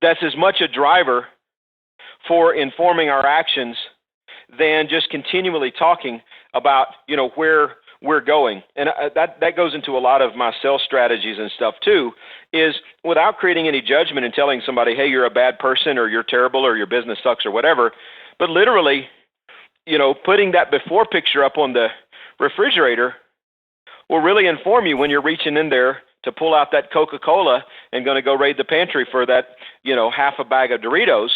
that's as much a driver for informing our actions than just continually talking about, where we're going. And that goes into a lot of my sales strategies and stuff too, is without creating any judgment and telling somebody, hey, you're a bad person, or you're terrible, or your business sucks, or whatever, but literally, putting that before picture up on the refrigerator will really inform you when you're reaching in there to pull out that Coca-Cola and going to go raid the pantry for that, half a bag of Doritos.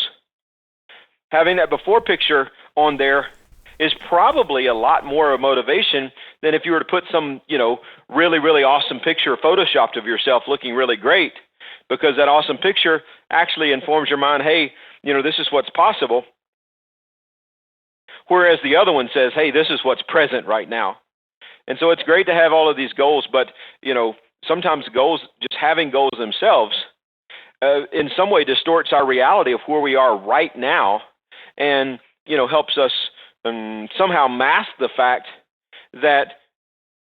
Having that before picture on there is probably a lot more of motivation than if you were to put some, really, really awesome picture photoshopped of yourself looking really great, because that awesome picture actually informs your mind, hey, this is what's possible. Whereas the other one says, hey, this is what's present right now. And so it's great to have all of these goals, but, sometimes goals, just having goals themselves, in some way distorts our reality of where we are right now, and, helps us somehow mask the fact that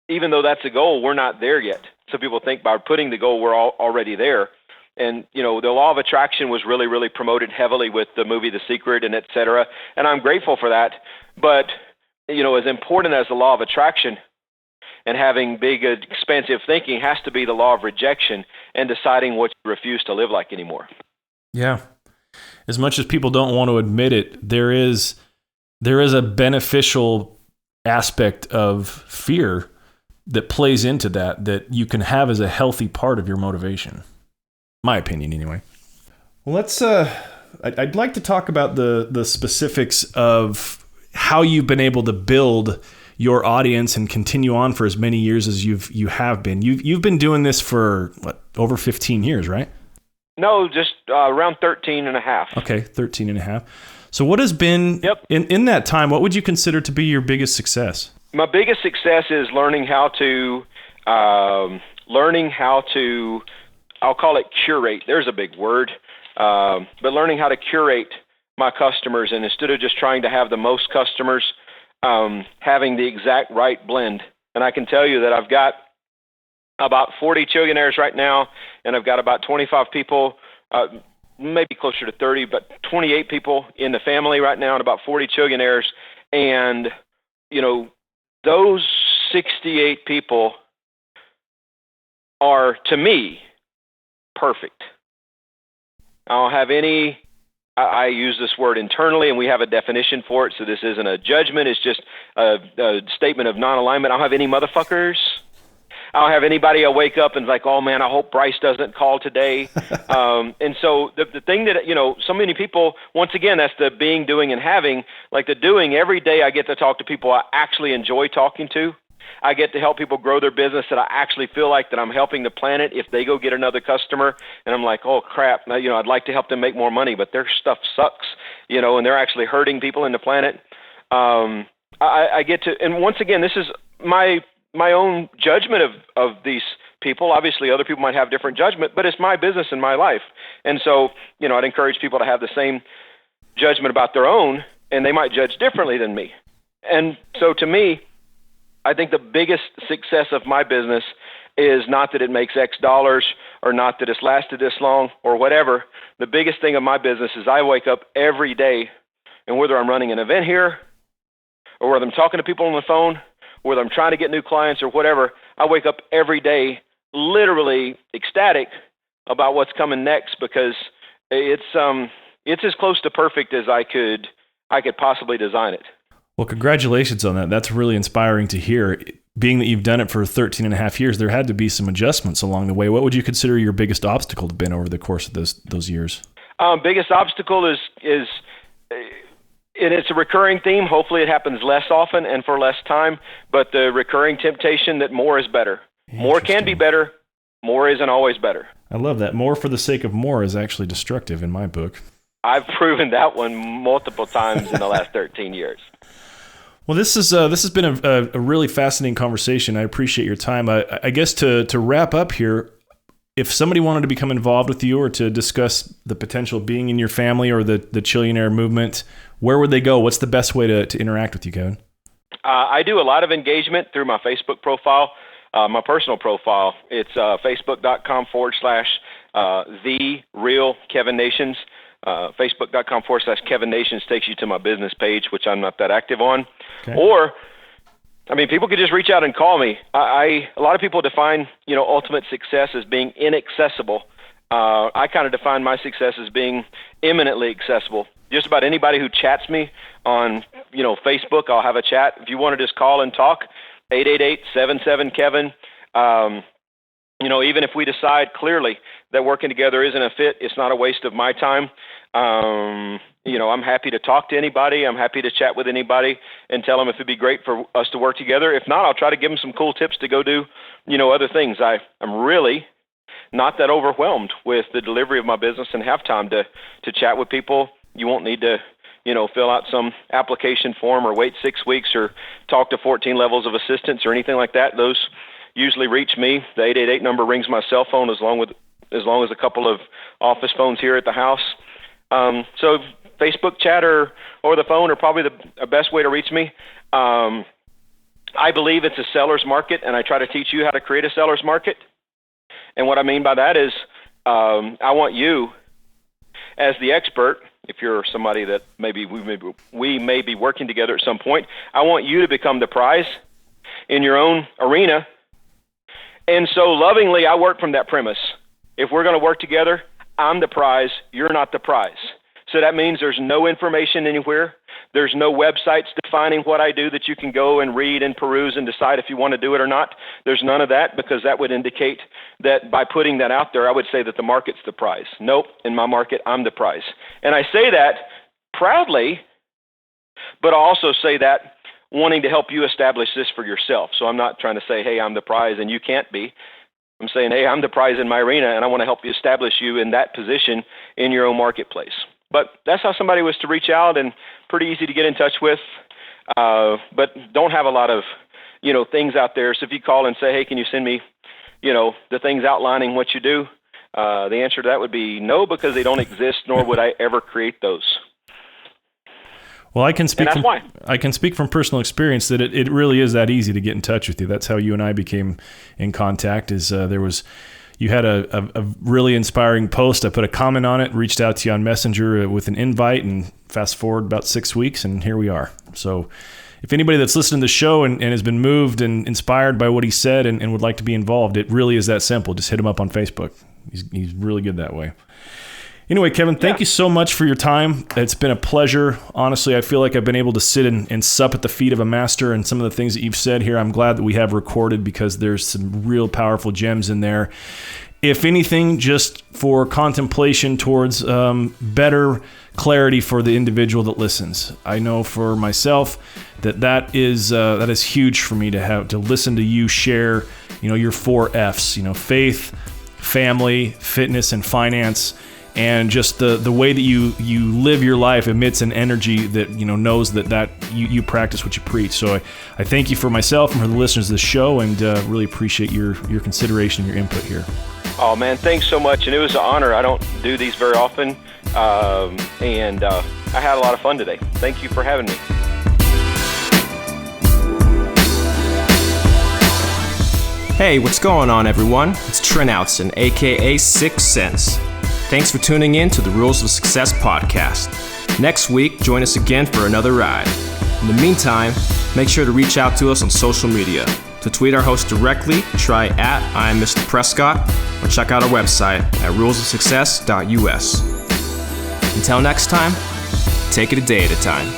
even though that's a goal, we're not there yet. Some people think by putting the goal, we're already there. And, the law of attraction was really, really promoted heavily with the movie The Secret and et cetera. And I'm grateful for that. But, as important as the law of attraction and having big, expansive thinking has to be the law of rejection and deciding what you refuse to live like anymore. Yeah. As much as people don't want to admit it, there is a beneficial aspect of fear that plays into that you can have as a healthy part of your motivation. My opinion, anyway. Well, I'd like to talk about the specifics of how you've been able to build your audience and continue on for as many years as you have been. You've been doing this for over 15 years, right? No, just around 13 and a half. Okay, 13 and a half. So what has been, in that time, what would you consider to be your biggest success? My biggest success is learning how to, I'll call it curate. There's a big word. But learning how to curate my customers, and instead of just trying to have the most customers, having the exact right blend. And I can tell you that I've got about 40 Chillionaires right now, and I've got about 25 people, maybe closer to 30, but 28 people in the family right now, and about 40 Chillionaires. And, those 68 people are, to me, perfect. I don't have any, I use this word internally, and we have a definition for it, so this isn't a judgment, it's just a statement of non-alignment. I don't have any motherfuckers. I don't have anybody I wake up and like, oh man, I hope Bryce doesn't call today. And so the thing that, so many people, once again, that's the being, doing, and having. Like the doing, every day I get to talk to people I actually enjoy talking to. I get to help people grow their business that I actually feel like that I'm helping the planet if they go get another customer. And I'm like, oh crap, I'd like to help them make more money, but their stuff sucks, and they're actually hurting people in the planet. I get to, and once again, this is my own judgment of these people. Obviously, other people might have different judgment, but it's my business and my life. And so, I'd encourage people to have the same judgment about their own, and they might judge differently than me. And so to me, I think the biggest success of my business is not that it makes X dollars or not that it's lasted this long or whatever. The biggest thing of my business is I wake up every day, and whether I'm running an event here or whether I'm talking to people on the phone, whether I'm trying to get new clients or whatever, I wake up every day literally ecstatic about what's coming next, because it's as close to perfect as I could possibly design it. Well, congratulations on that. That's really inspiring to hear. Being that you've done it for 13 and a half years, there had to be some adjustments along the way. What would you consider your biggest obstacle to have been over the course of those years? Biggest obstacle is and it's a recurring theme. Hopefully it happens less often and for less time, but the recurring temptation that more is better. More can be better. More isn't always better. I love that. More for the sake of more is actually destructive in my book. I've proven that one multiple times in the last 13 years. Well, this has been a really fascinating conversation. I appreciate your time. I guess to wrap up here, if somebody wanted to become involved with you or to discuss the potential of being in your family or the Chillionaire movement, where would they go? What's the best way to interact with you, Kevin? I do a lot of engagement through my Facebook profile, my personal profile. It's facebook.com/The Real Kevin Nations. Facebook.com/Kevin Nations takes you to my business page, which I'm not that active on. Okay. Or, I mean, people could just reach out and call me. A lot of people define, ultimate success as being inaccessible. I kind of define my success as being imminently accessible. Just about anybody who chats me on, Facebook, I'll have a chat. If you want to just call and talk, 888-77-KEVIN. Even if we decide clearly that working together isn't a fit, it's not a waste of my time. I'm happy to talk to anybody. I'm happy to chat with anybody and tell them if it'd be great for us to work together. If not, I'll try to give them some cool tips to go do, other things. I'm really not that overwhelmed with the delivery of my business and have time to chat with people. You won't need to, fill out some application form or wait 6 weeks or talk to 14 levels of assistance or anything like that. Those usually reach me. The 888 number rings my cell phone as long as a couple of office phones here at the house. So Facebook chat or the phone are probably the best way to reach me. I believe it's a seller's market, and I try to teach you how to create a seller's market. And what I mean by that is I want you as the expert. If you're somebody that maybe we may be working together at some point, I want you to become the prize in your own arena. And so lovingly, I work from that premise. If we're going to work together, I'm the prize, you're not the prize. So that means there's no information anywhere. There's no websites defining what I do that you can go and read and peruse and decide if you want to do it or not. There's none of that, because that would indicate that by putting that out there, I would say that the market's the prize. Nope, in my market, I'm the prize. And I say that proudly, but I also say that wanting to help you establish this for yourself. So I'm not trying to say, hey, I'm the prize and you can't be. I'm saying, hey, I'm the prize in my arena, and I want to help you establish you in that position in your own marketplace. But that's how somebody was to reach out, and pretty easy to get in touch with, but don't have a lot of, things out there. So if you call and say, hey, can you send me, the things outlining what you do? The answer to that would be no, because they don't exist, nor would I ever create those. Well, I can speak from personal experience that it really is that easy to get in touch with you. That's how you and I became in contact. You had a really inspiring post. I put a comment on it, reached out to you on Messenger with an invite, and fast forward about 6 weeks, and here we are. So if anybody that's listening to the show and has been moved and inspired by what he said and would like to be involved, it really is that simple. Just hit him up on Facebook. He's really good that way. Anyway, Kevin, thank you so much for your time. It's been a pleasure. Honestly, I feel like I've been able to sit and sup at the feet of a master, and some of the things that you've said here, I'm glad that we have recorded, because there's some real powerful gems in there. If anything, just for contemplation towards better clarity for the individual that listens. I know for myself that is huge for me to have to listen to you share, your 4 F's, faith, family, fitness, and finance. And just the way that you live your life emits an energy that knows that you practice what you preach. So I thank you for myself and for the listeners of the show, and really appreciate your consideration and your input here. Oh man, thanks so much, and it was an honor. I don't do these very often, and I had a lot of fun today. Thank you for having me. Hey, what's going on, everyone? It's Trent Outson, aka 6 Cents. Thanks for tuning in to the Rules of Success podcast. Next week, join us again for another ride. In the meantime, make sure to reach out to us on social media. To tweet our host directly, try @IamMrPrescott, or check out our website at rulesofsuccess.us. Until next time, take it a day at a time.